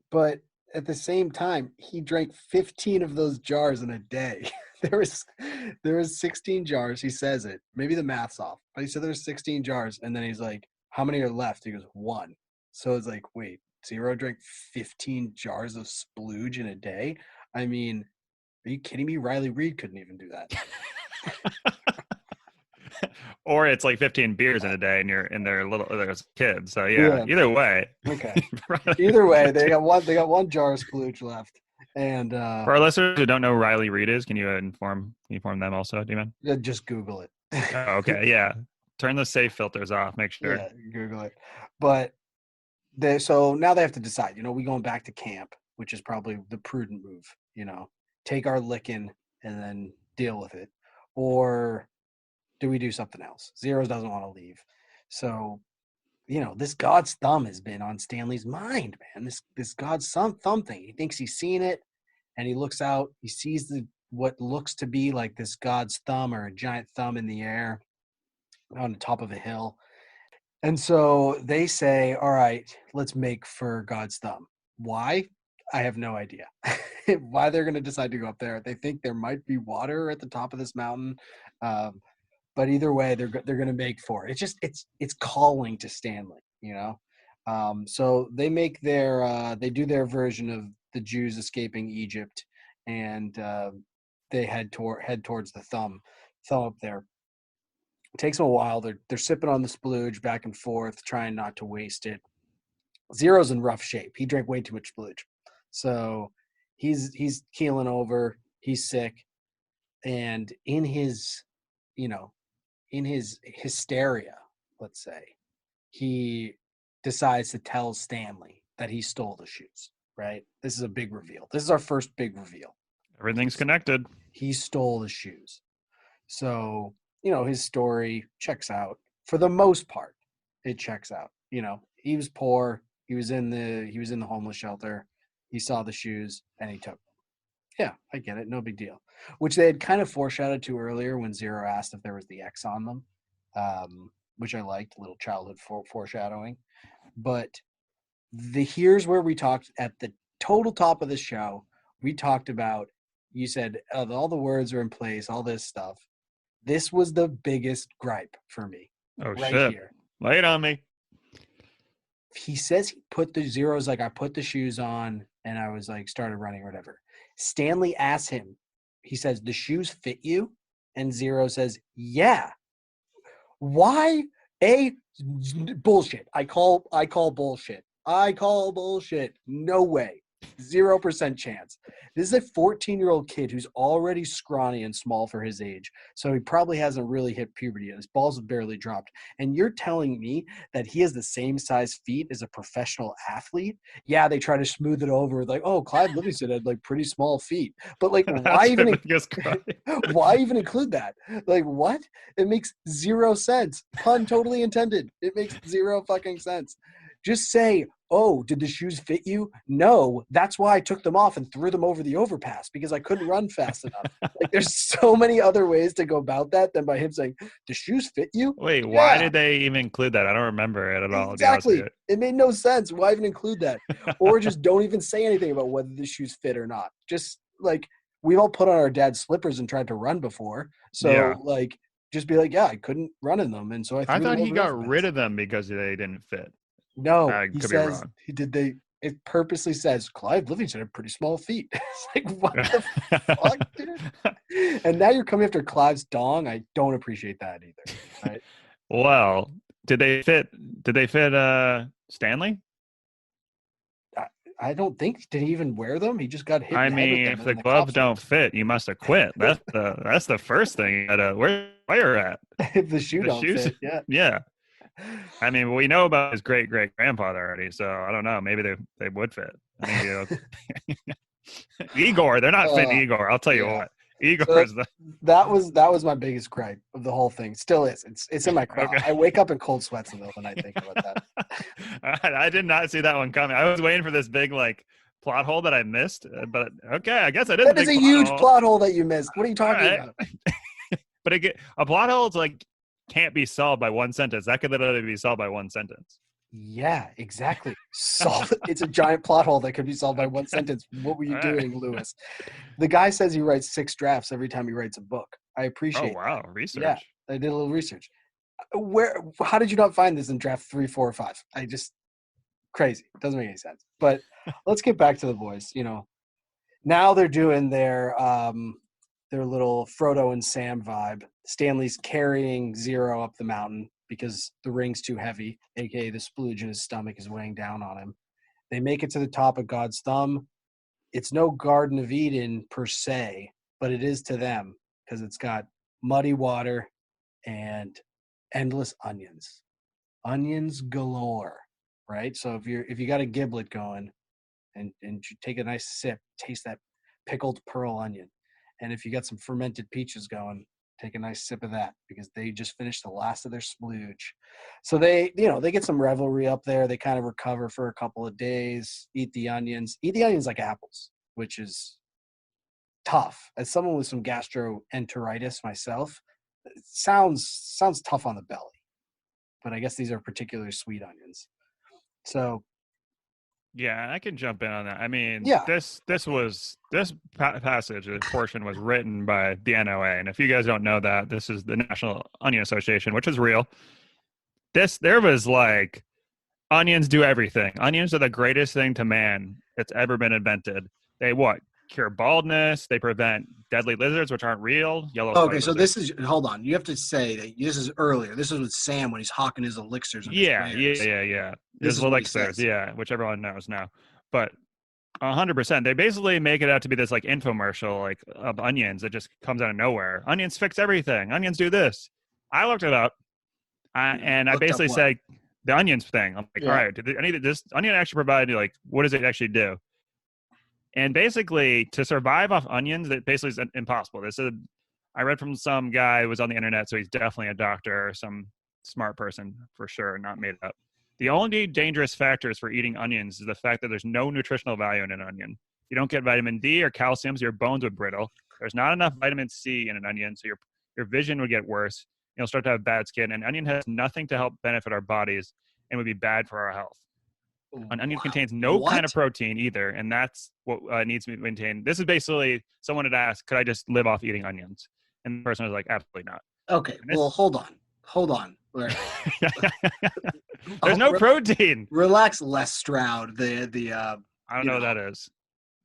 But at the same time, he drank 15 of those jars in a day. there was 16 jars. He says it. Maybe the math's off, but he said there's 16 jars, and then he's like, "How many are left?" He goes, "1." So it's like, wait, Zero drank 15 jars of splooge in a day? I mean, are you kidding me? Riley Reid couldn't even do that. Or it's like 15 beers in a day, and they're little there's kids. So yeah. Either way. Okay. Either way, they got one jar of splooge left. And for our listeners who don't know who Riley Reid is, can you inform them also, D-Man? Just Google it. Oh, okay, yeah. Turn the safe filters off. Make sure. Yeah, Google it. But so now they have to decide. We going back to camp, which is probably the prudent move. Take our licking and then deal with it, or do we do something else? Zero doesn't want to leave, so this God's thumb has been on Stanley's mind, man. This God's thumb thing. He thinks he's seen it, and he looks out. He sees what looks to be like this God's thumb or a giant thumb in the air on the top of a hill. And so they say, all right, let's make for God's thumb. Why? I have no idea why they're going to decide to go up there. They think there might be water at the top of this mountain. But either way, they're going to make for it. It's just, it's calling to Stanley, so they make they do their version of the Jews escaping Egypt, and they head towards the thumb up there. It takes them a while. They're sipping on the splooge back and forth, trying not to waste it. Zero's in rough shape. He drank way too much splooge, so he's keeling over. He's sick, and in his hysteria, let's say, he decides to tell Stanley that he stole the shoes. Right? This is a big reveal. This is our first big reveal. Everything's connected. He stole the shoes. So, his story checks out. For the most part, it checks out. He was poor. He was in the homeless shelter. He saw the shoes and he took them. Yeah, I get it. No big deal. Which they had kind of foreshadowed to earlier when Zero asked if there was the X on them, which I liked, a little childhood foreshadowing. But here's where we talked at the total top of the show. We talked about, you said, all the words are in place, all this stuff. This was the biggest gripe for me. Oh, right shit. Here. Lay it on me. He says he put the Zero's like, I put the shoes on and I was like, started running or whatever. Stanley asks him, he says, the shoes fit you? And Zero says, yeah. Why? Bullshit. I call bullshit. I call bullshit. No way. 0% chance. This is a 14-year-old kid who's already scrawny and small for his age. So he probably hasn't really hit puberty yet. His balls have barely dropped. And you're telling me that he has the same size feet as a professional athlete? Yeah, they try to smooth it over like, oh, Clyde Livingston had like pretty small feet. But like, why even include that? Like, what? It makes 0 sense. Pun totally intended. It makes 0 fucking sense. Just say, oh, did the shoes fit you? No, that's why I took them off and threw them over the overpass because I couldn't run fast enough. Like, there's so many other ways to go about that than by him saying, the shoes fit you? Wait, why did they even include that? I don't remember it at all. Exactly. It made no sense. Why even include that? Or just don't even say anything about whether the shoes fit or not. Just like, we've all put on our dad's slippers and tried to run before. So like, just be like, yeah, I couldn't run in them. And so I thought he got rid of them because they didn't fit. No, he says he did. It purposely says Clive Livingston had pretty small feet. It's like, what the fuck, dude? And now you're coming after Clive's dong. I don't appreciate that either. Right? Well, did they fit Stanley? I don't think. Did he even wear them? He just got hit. I mean, if the gloves don't fit, you must have quit. That's the first thing. Where you're at? If the shoe don't fit, yeah. I mean, we know about his great grandfather already, so I don't know. Maybe they would fit. I mean, Igor, they're not fitting Igor. I'll tell you what. Igor is that was my biggest gripe of the whole thing. Still is. It's in my crowd. Okay. I wake up in cold sweats in the middle of the night thinking about that. I did not see that one coming. I was waiting for this big plot hole that I missed, but okay, I guess it is. That is a huge plot hole that you missed. What are you talking about? But a plot hole is like can't be solved by one sentence. That could literally be solved by one sentence. Yeah, exactly. It's a giant plot hole that could be solved by one sentence. What were you doing, Louis? The guy says he writes 6 drafts every time he writes a book. I appreciate. Oh wow, research. Yeah, I did a little research. How did you not find this in draft 3, 4, or 5? Crazy. It doesn't make any sense. But let's get back to the boys. Now they're doing their little Frodo and Sam vibe. Stanley's carrying Zero up the mountain because the ring's too heavy, aka the splooge in his stomach is weighing down on him. They make it to the top of God's thumb. It's no Garden of Eden per se, but it is to them because it's got muddy water and endless onions. Onions galore, right? So if you got a giblet going and you take a nice sip, taste that pickled pearl onion. And if you got some fermented peaches going, take a nice sip of that because they just finished the last of their splooge. So they, they get some revelry up there. They kind of recover for a couple of days, eat the onions like apples, which is tough. As someone with some gastroenteritis myself, it sounds tough on the belly, but I guess these are particularly sweet onions. So Yeah, I can jump in on that. I mean, yeah, this passage, this portion was written by the NOA, and if you guys don't know that, this is the National Onion Association, which is real. There was like onions do everything. Onions are the greatest thing to man that's ever been invented. They what? Cure baldness. They prevent deadly lizards, which aren't real. Yellow spotted okay. So lizard. this is hold on. You have to say that this is earlier. This is with Sam when he's hawking his elixirs and his Yeah, wares. yeah. This There's is what he elixirs, says. yeah, which everyone knows now. But 100%. They basically make it out to be this like infomercial like of onions that just comes out of nowhere. Onions fix everything. Onions do this. I looked it up, and I Looked up basically what? said the onions thing. I'm like, all Yeah. right, I need this onion actually provide like what does it actually do? And basically, to survive off onions, that basically is impossible. This is I read from some guy who was on the internet, so he's definitely a doctor or some smart person for sure, not made up. The only dangerous factors for eating onions is the fact that there's no nutritional value in an onion. You don't get vitamin D or calcium, so your bones would brittle. There's not enough vitamin C in an onion, so your vision would get worse. You'll start to have bad skin. An onion has nothing to help benefit our bodies and would be bad for our health. An onion contains no kind of What? protein either, and that's what needs to be maintained. This is basically someone had asked, "Could I just live off eating onions?" And the person was like, "Absolutely not." Okay. And Well, this, hold on. Hold on. there's no protein. Relax, Les Stroud. The I don't know what that is.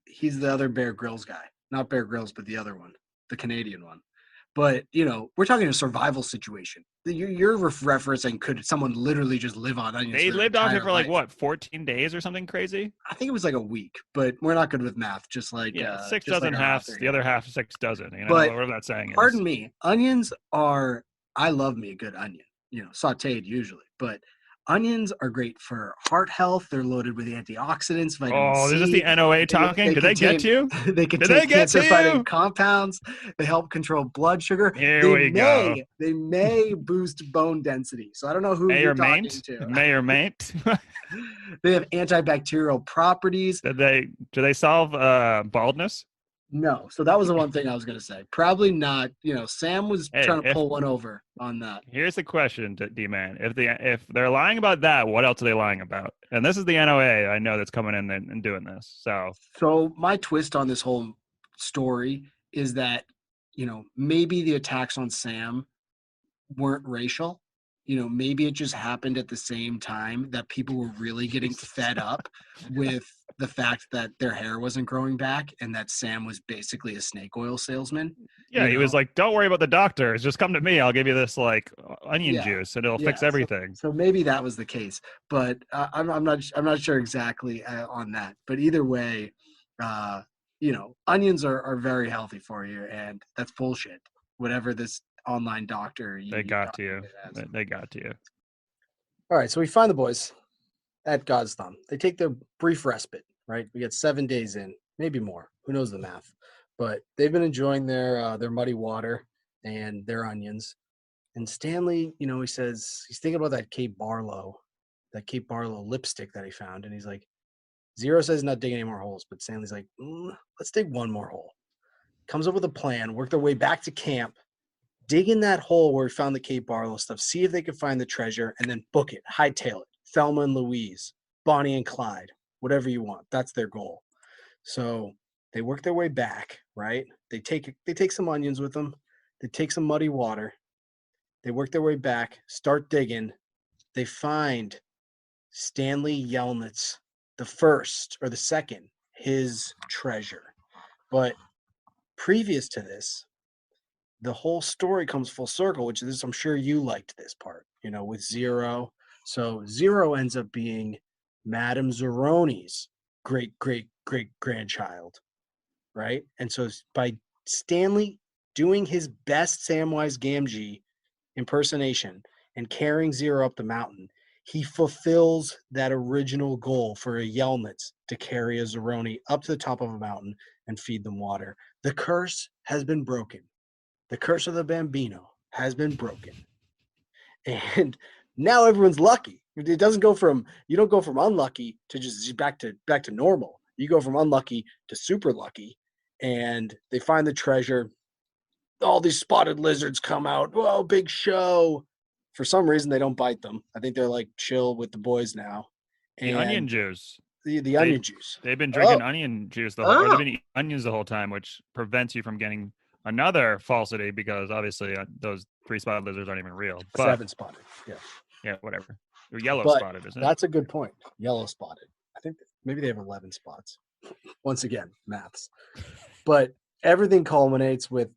he's the other Bear Grylls guy, not Bear Grylls, but the other one, the Canadian one. But we're talking a survival situation. You're referencing could someone literally just live on onions? They For their lived off it entire for like life? what, 14 days or something crazy? I think it was like a week, but we're not good with math. Just like Yeah, six just like dozen our halves, author the other here. half, 6 dozen. But Whatever that saying is. pardon me, onions are. I love me a good onion. Sautéed usually, but onions are great for heart health. They're loaded with antioxidants, vitamin Oh, is this the C. NOA talking? They Did they get contain you? they Did contain they get to cancer-fighting you? compounds. They help control blood sugar. Here They we go. may boost bone density. So I don't know who May you're or talking maint? to. May or maint? They have antibacterial properties. Do they solve baldness? No. So that was the one thing I was going to say. Probably not. Sam was Hey, trying to pull one over on that. here's the question, D-Man. If they're lying about that, what else are they lying about? And this is the NOA I know that's coming in and doing this. So my twist on this whole story is that, maybe the attacks on Sam weren't racial. Maybe it just happened at the same time that people were really getting Jesus. fed up with the fact that their hair wasn't growing back and that Sam was basically a snake oil salesman. Yeah, he was like, "Don't worry about the doctors. Just come to me. I'll give you this like onion Yeah. juice, and it'll Yeah. fix everything." So maybe that was the case, but I'm not sure exactly on that. But either way, onions are very healthy for you, and that's bullshit. Whatever this online doctor They you got to you. documented as. They got to you. All right, so we find the boys at God's Thumb. They take their brief respite, right? We get 7 days in, maybe more. Who knows the math? But they've been enjoying their muddy water and their onions. And Stanley, he says he's thinking about that Cape Barlow lipstick that he found, and he's like, Zero says not digging any more holes, but Stanley's like, let's dig one more hole. Comes up with a plan, work their way back to camp, dig in that hole where we found the Cape Barlow stuff, see if they can find the treasure, and then book it, hightail it. Thelma and Louise, Bonnie and Clyde, whatever you want. That's their goal. So they work their way back, right? They take some onions with them. They take some muddy water. They work their way back, start digging. They find Stanley Yelnats, the first or the second, his treasure. But previous to this, the whole story comes full circle, which is, I'm sure you liked this part, with Zero. So Zero ends up being Madame Zeroni's great grandchild, right? And so by Stanley doing his best Samwise Gamgee impersonation and carrying Zero up the mountain, he fulfills that original goal for a Yelnats to carry a Zeroni up to the top of a mountain and feed them water. The curse has been broken. the curse of the Bambino has been broken. And now everyone's lucky. It doesn't go from, you don't go from unlucky to just back to normal. You go from unlucky to super lucky, and they find the treasure. All these spotted lizards come out. Whoa, big show. For some reason, they don't bite them. I think they're like chill with the boys now. The onion And juice. the onion juice. They've been Oh. drinking onion juice or they've been eating onions the whole time, which prevents you from getting another falsity because obviously those 3 spotted lizards aren't even real. But 7 spotted. Yeah. yeah, whatever. They're yellow But spotted, isn't it? that's a good point. Yellow spotted. I think maybe they have 11 spots. Once again, maths. But everything culminates with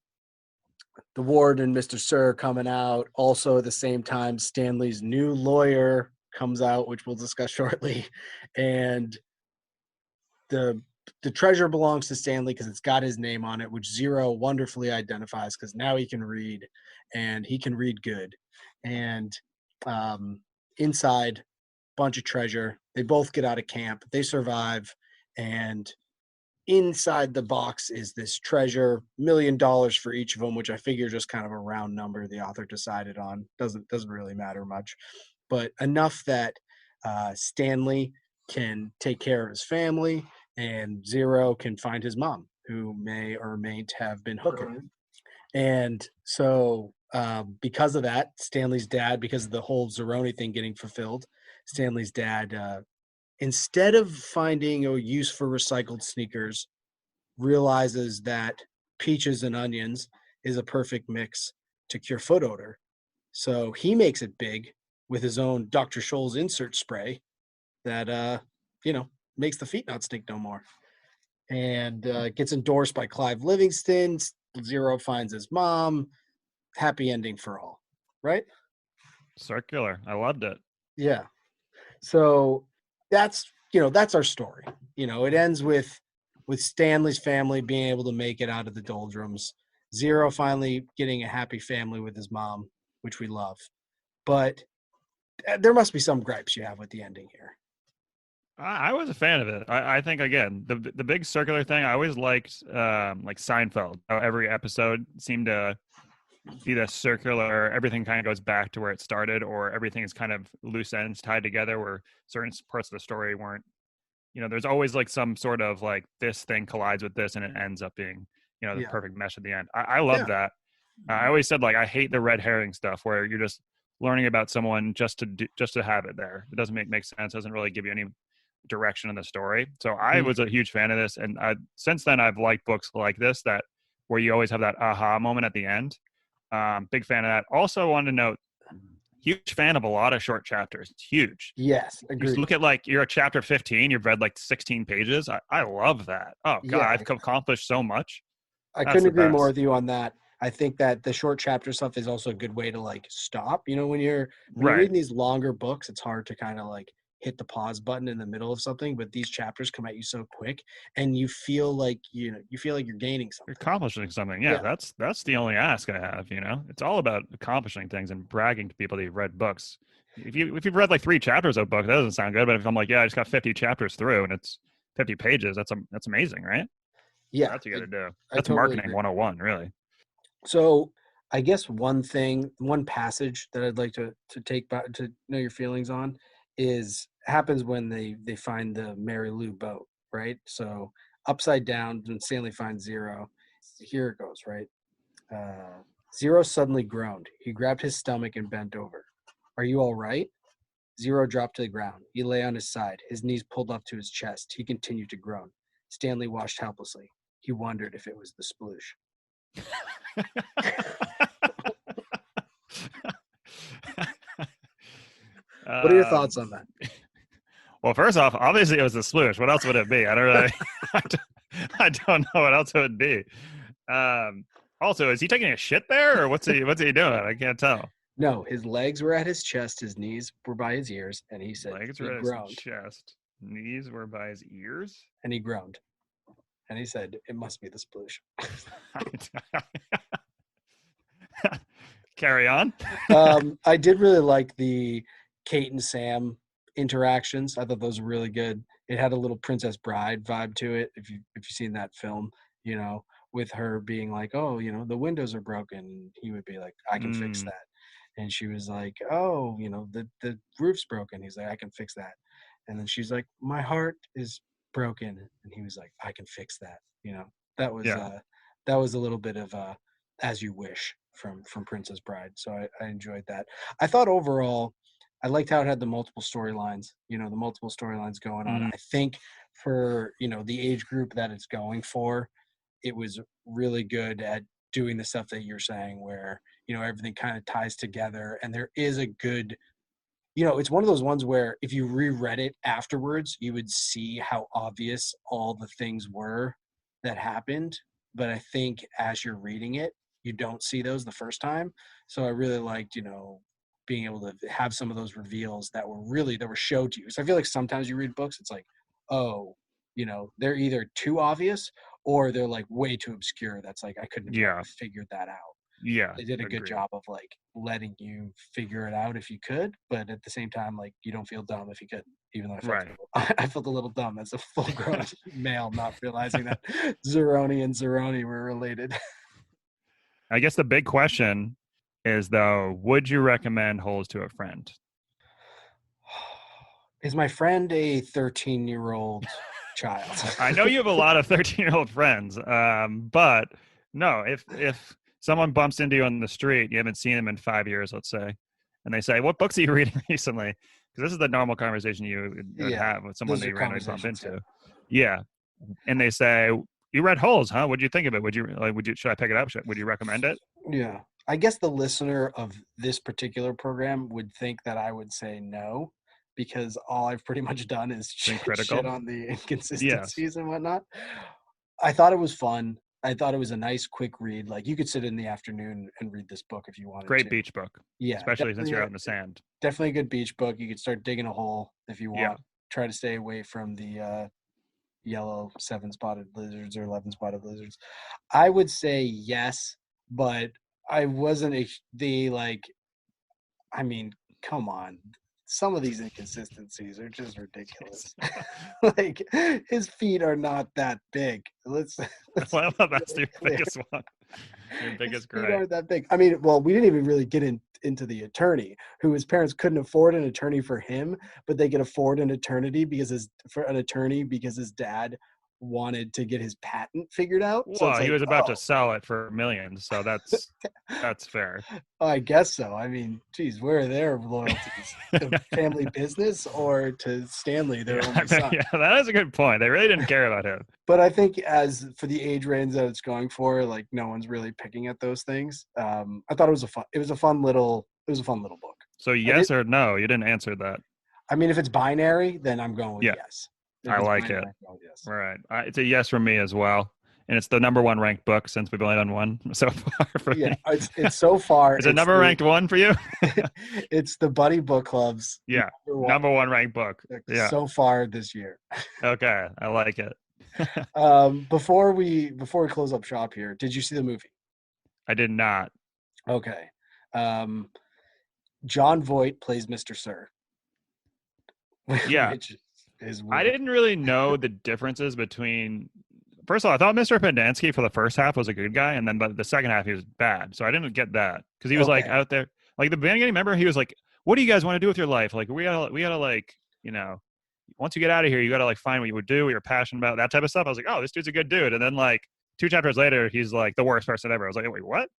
the ward and Mr. Sir coming out. Also, at the same time, Stanley's new lawyer comes out, which we'll discuss shortly. And the treasure belongs to Stanley because it's got his name on it, which Zero wonderfully identifies because now he can read, and he can read good. And inside, bunch of treasure. They both get out of camp. They survive, and inside the box is this treasure, $1 million for each of them, which I figure just kind of a round number the author decided on. Doesn't really matter much, but enough that Stanley can take care of his family, and Zero can find his mom, who may or mayn't have been hooking. And so because of that, Stanley's dad, because of the whole Zeroni thing getting fulfilled, Stanley's dad, instead of finding a use for recycled sneakers, realizes that peaches and onions is a perfect mix to cure foot odor. So he makes it big with his own Dr. Scholl's insert spray that, makes the feet not stink no more. And gets endorsed by Clive Livingston. Zero finds his mom. Happy ending for all, right? Circular. I loved it. Yeah. So that's our story. It ends with Stanley's family being able to make it out of the doldrums. Zero finally getting a happy family with his mom, which we love. But there must be some gripes you have with the ending here. I was a fan of it. I think again the big circular thing. I always liked like Seinfeld. How every episode seemed to be the circular. Everything kind of goes back to where it started, or everything is kind of loose ends tied together. Where certain parts of the story weren't. There's always like some sort of like this thing collides with this, and it ends up being the perfect mesh at the end. I love that. I always said like I hate the red herring stuff where you're just learning about someone just to have it there. It doesn't make sense. Doesn't really give you any direction in the story. So I was a huge fan of this, and since then I've liked books like this that where you always have that aha moment at the end. Big fan of that. Also wanted to note, huge fan of a lot of short chapters. It's huge. Yes, agreed. You look at like you're at chapter 15, you've read like 16 pages. I love that. Oh god, I've accomplished so much. I couldn't agree more with you on that. I think that the short chapter stuff is also a good way to like stop. When you're reading these longer books, it's hard to kind of like hit the pause button in the middle of something, but these chapters come at you so quick, and you feel like you're gaining something. You're accomplishing something. Yeah, that's the only ask I have. It's all about accomplishing things and bragging to people that you've read books. If you've read like 3 chapters of a book, that doesn't sound good. But if I'm like, yeah, I just got 50 chapters through and it's 50 pages, that's amazing, right? Yeah, that's what you got to do. totally That's marketing 101, really. So I guess one passage that I'd like to take back to know your feelings on happens when they find the Mary Lou boat, right? So upside down, when Stanley finds Zero, here it goes, right? Zero suddenly groaned. He grabbed his stomach and bent over. Are you all right? Zero dropped to the ground. He lay on his side, his knees pulled up to his chest. He continued to groan. Stanley watched helplessly. He wondered if it was the sploosh. What are your thoughts on that? Well, first off, obviously it was a sploosh. What else would it be? I don't really. I don't know what else it would be. Also, is he taking a shit there, or what's he doing? I can't tell. No, his legs were at his chest, his knees were by his ears, and he said legs were at his chest, knees were by his ears, and he groaned, and he said, "It must be the sploosh." Carry on. I did really like the Kate and Sam interactions. I thought those were really good. It had a little Princess Bride vibe to it. If you've seen that film, with her being like, oh, the windows are broken. And he would be like, I can fix Mm, that. And she was like, oh, the roof's broken. He's like, I can fix that. And then she's like, my heart is broken. And he was like, I can fix that. That was yeah. that was a little bit of As You Wish from Princess Bride. So I enjoyed that. I thought overall, I liked how it had the multiple storylines, going on. Mm, I think for, the age group that it's going for, it was really good at doing the stuff that you're saying where, everything kind of ties together and there is a good, it's one of those ones where if you reread it afterwards, you would see how obvious all the things were that happened. But I think as you're reading it, you don't see those the first time. So I really liked, being able to have some of those reveals that were showed to you. So I feel like sometimes you read books, it's like, oh, they're either too obvious or they're like way too obscure. That's like I couldn't have yeah. ever figured that out. Yeah. They did a good Agreed. job of like letting you figure it out if you could, but at the same time, like you don't feel dumb if you couldn't. Even though Right. I felt a little dumb as a full-grown male, not realizing that Zeroni and Zeroni were related. I guess the big question is though, would you recommend Holes to a friend? Is my friend a 13-year-old child? I know you have a lot of 13-year-old friends, but no, if someone bumps into you on the street, you haven't seen them in 5 years, let's say, and they say, "What books are you reading recently?" Because this is the normal conversation you would Yeah, have with someone those that are you randomly bump conversations. into. Yeah, and they say, "You read Holes, huh? What do you think of it? Would you like? Would you? Should I pick it up? Would you recommend it?" Yeah. I guess the listener of this particular program would think that I would say no, because all I've pretty much done is Been shit critical. on the Yes, inconsistencies and whatnot. I thought it was fun. I thought it was a nice, quick read. Like you could sit in the afternoon and read this book if you wanted great to. beach book, Yeah, especially since you're out in the sand. definitely a good beach book. You could start digging a hole if you Yeah. want. Try to stay away from the yellow 7-spotted lizards or 11-spotted lizards. I would say yes, but I wasn't the like. I mean, come on. Some of these inconsistencies are just ridiculous. Like his feet are not that big. Let's Well, be that's really your clear. biggest one. Your His biggest feet gripe. aren't that big. I mean, well, we didn't even really get into the attorney, who his parents couldn't afford an attorney for him, but they could afford an attorney because his dad wanted to get his patent figured out. So it's Well, he like, was about to oh, sell it for millions, so that's fair. I guess so. I mean, geez, where are their loyalties? To family business or to Stanley, their Yeah, only son? yeah, that is a good point. They really didn't care about him. But I think as for the age range that it's going for, like no one's really picking at those things. I thought it was a fun little book. So I did. yes or no? You didn't answer that. I mean, if it's binary, then I'm going with Yeah, yes. If I it's like binary, it. I'm going with yes. All right, it's a yes from me as well, and it's the number one ranked book since we've only done one so far for Yeah, me. it's so far Is it it's number the ranked one for you? it's the Buddy Book Club's Yeah, number one number one ranked book. Yeah. so far this year. Okay, I like it. Before we close up shop here, did you see the movie? I did not. Okay. Um, John Voight plays Mr. Sir, Yeah, which is I weird. didn't really know the differences between. First of all, I thought Mr. Pendansky for the first half was a good guy, and then by the second half he was bad. So I didn't get that because he was like Okay. out there, like the beginning. Remember, he was like, "What do you guys want to do with your life? Like we gotta like, once you get out of here, you gotta like find what you would do, what you're passionate about, that type of stuff." I was like, "Oh, this dude's a good dude." And then like 2 chapters later, he's like the worst person ever. I was like, "Wait, what?"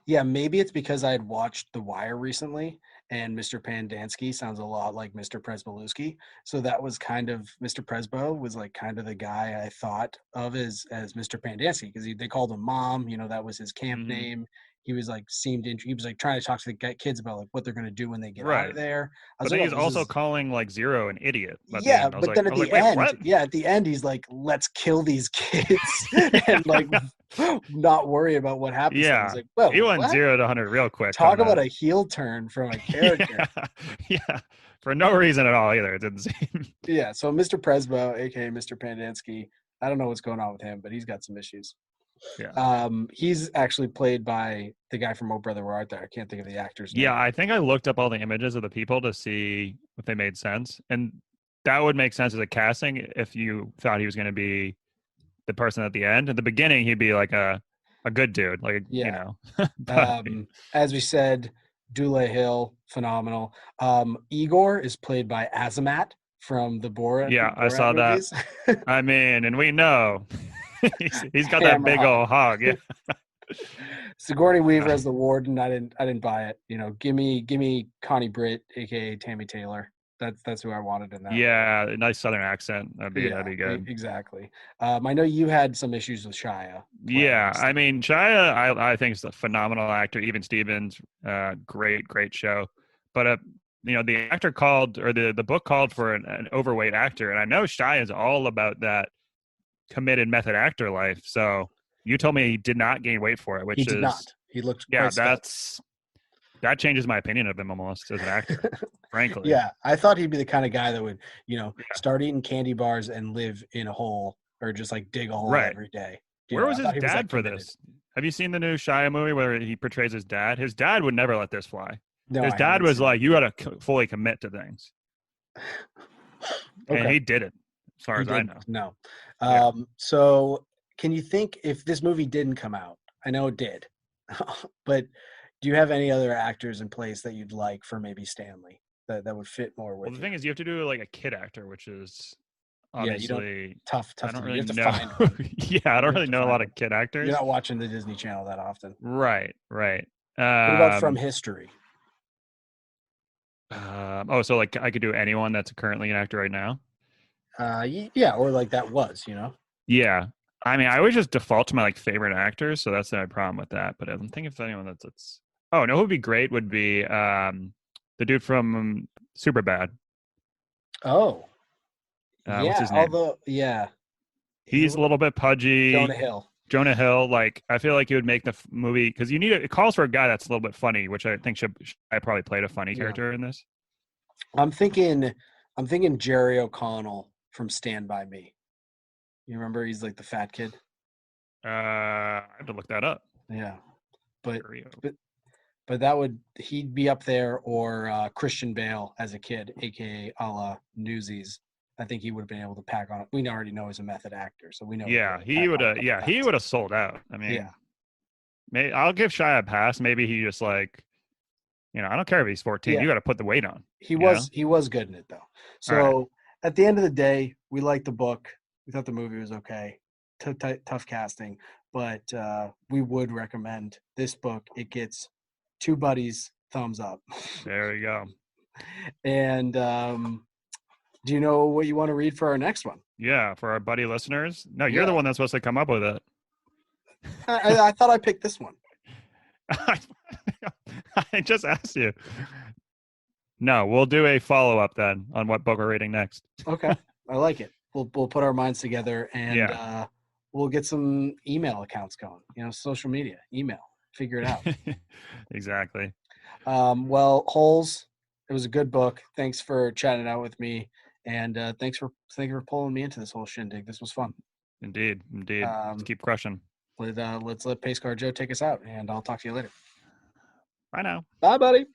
Yeah, maybe it's because I had watched The Wire recently, and Mr. Pendansky sounds a lot like Mr. Presbolewski. So that was kind of Mr. Presbo was like kind of the guy I thought of as Mr. Pendansky because they called him Mom. That was his camp Mm-hmm. name. He was like he was like trying to talk to the kids about like what they're going to do when they get out of Right. there. I was But like, then oh, he's this also is calling like Zero an idiot at the yeah. end. But then I was like, wait, what? at the end, he's like, let's kill these kids and like not worry about what happens to them. It's Yeah. like, well, He went what? 0 to 100 real quick on Talk about that. a heel turn from a character. Yeah. Yeah. For no reason at all either. It didn't seem. Yeah, so Mr. Presbo, aka Mr. Pendansky, I don't know what's going on with him, but he's got some issues. Yeah. He's actually played by the guy from Oh Brother Where Art Thou. I can't think of the actor's name. Yeah. I think I looked up all the images of the people to see if they made sense. And that would make sense as a casting if you thought he was going to be the person at the end. At the beginning, he'd be like a good dude, like Yeah. But As we said, Dule Hill, phenomenal. Igor is played by Azamat from the yeah, I Borat saw that. movies. I mean, and we know he's got that Hammer big hog. old hog. Yeah, Sigourney Weaver as the warden. I didn't buy it. Give me Connie Britt, aka Tammy Taylor. That's who I wanted in that role. yeah, a nice Southern accent. That'd Yeah, be good. exactly. I know you had some issues with Shia playing Yeah, I Steve. mean, Shia, I think is a phenomenal actor. Even Stevens, great show. But the actor called, or the book called for an overweight actor, and I know Shia is all about that committed method actor life. So you told me he did not gain weight for it, He which did is, not. He looked yeah, quite svelte. that changes my opinion of him almost as an actor, frankly. Yeah, I thought he'd be the kind of guy that would, Yeah, start eating candy bars and live in a hole or just like dig a hole right. every day. Where was I his thought he was like dad for committed. this? Have you seen the new Shia movie where he portrays his dad? His dad would never let this fly. No, His I dad haven't was seen like, "You got to fully commit to things," it. and Okay, he did it, as far he as I didn't. know. No. Yeah. So can you think if this movie didn't come out? I know it did, but do you have any other actors in place that you'd like for maybe Stanley that would fit more Well, with the you? thing is, you have to do like a kid actor, which is Yeah, you don't. obviously I Tough don't to do. You really have to know. find one. Yeah, I don't You have really to know a find lot one. of kid You're actors. not watching the Disney Channel that often. Right. What about from Um, history? oh, so like I could do anyone that's currently an actor right now. Yeah, or like that was. Yeah. I mean, I always just default to my like favorite actors, so that's my problem with that. But I'm thinking of anyone that's. Oh no, who would be great would be the dude from Super Bad. Oh, What's yeah. his name? Although, yeah, he He's a looked little bit Jonah pudgy. Hill. Jonah Hill, like I feel like he would make the movie because it calls for a guy that's a little bit funny, which I think I probably played a funny Yeah, character in this. I'm thinking, I'm thinking Jerry O'Connell from Stand by Me. You remember he's like the fat kid. I have to look that up. Yeah, but Curio. but but he'd be up there, or Christian Bale as a kid, aka a la Newsies. I think he would have been able to pack on. We already know he's a method actor, so we know he'd be Yeah, able to he pack would on a have. couple Yeah, he pounds. would have sold out. I Yeah, mean, I'll give Shia a pass. Maybe he just like, I don't care if he's 14. yeah. You got to put the weight on. He You know. was he was good in it though. All right. So at the end of the day, we liked the book. We thought the movie was okay. Tough casting, but we would recommend this book. It gets two buddies thumbs up. There you go. And do you know what you want to read for our next one? Yeah, for our buddy listeners. No, you're the Yeah, one that's supposed to come up with it. I thought I picked this one. I just asked you. No, we'll do a follow up then on what book we're reading next. Okay, I like it. We'll put our minds together and Yeah. we'll get some email accounts going. Social media, email, figure it out. Exactly. Well, Holes, it was a good book. Thanks for chatting out with me, and thank you for pulling me into this whole shindig. This was fun. Indeed. Let's Um, keep crushing. let's let Pace Car Joe take us out, and I'll talk to you later. Bye now. Bye, buddy.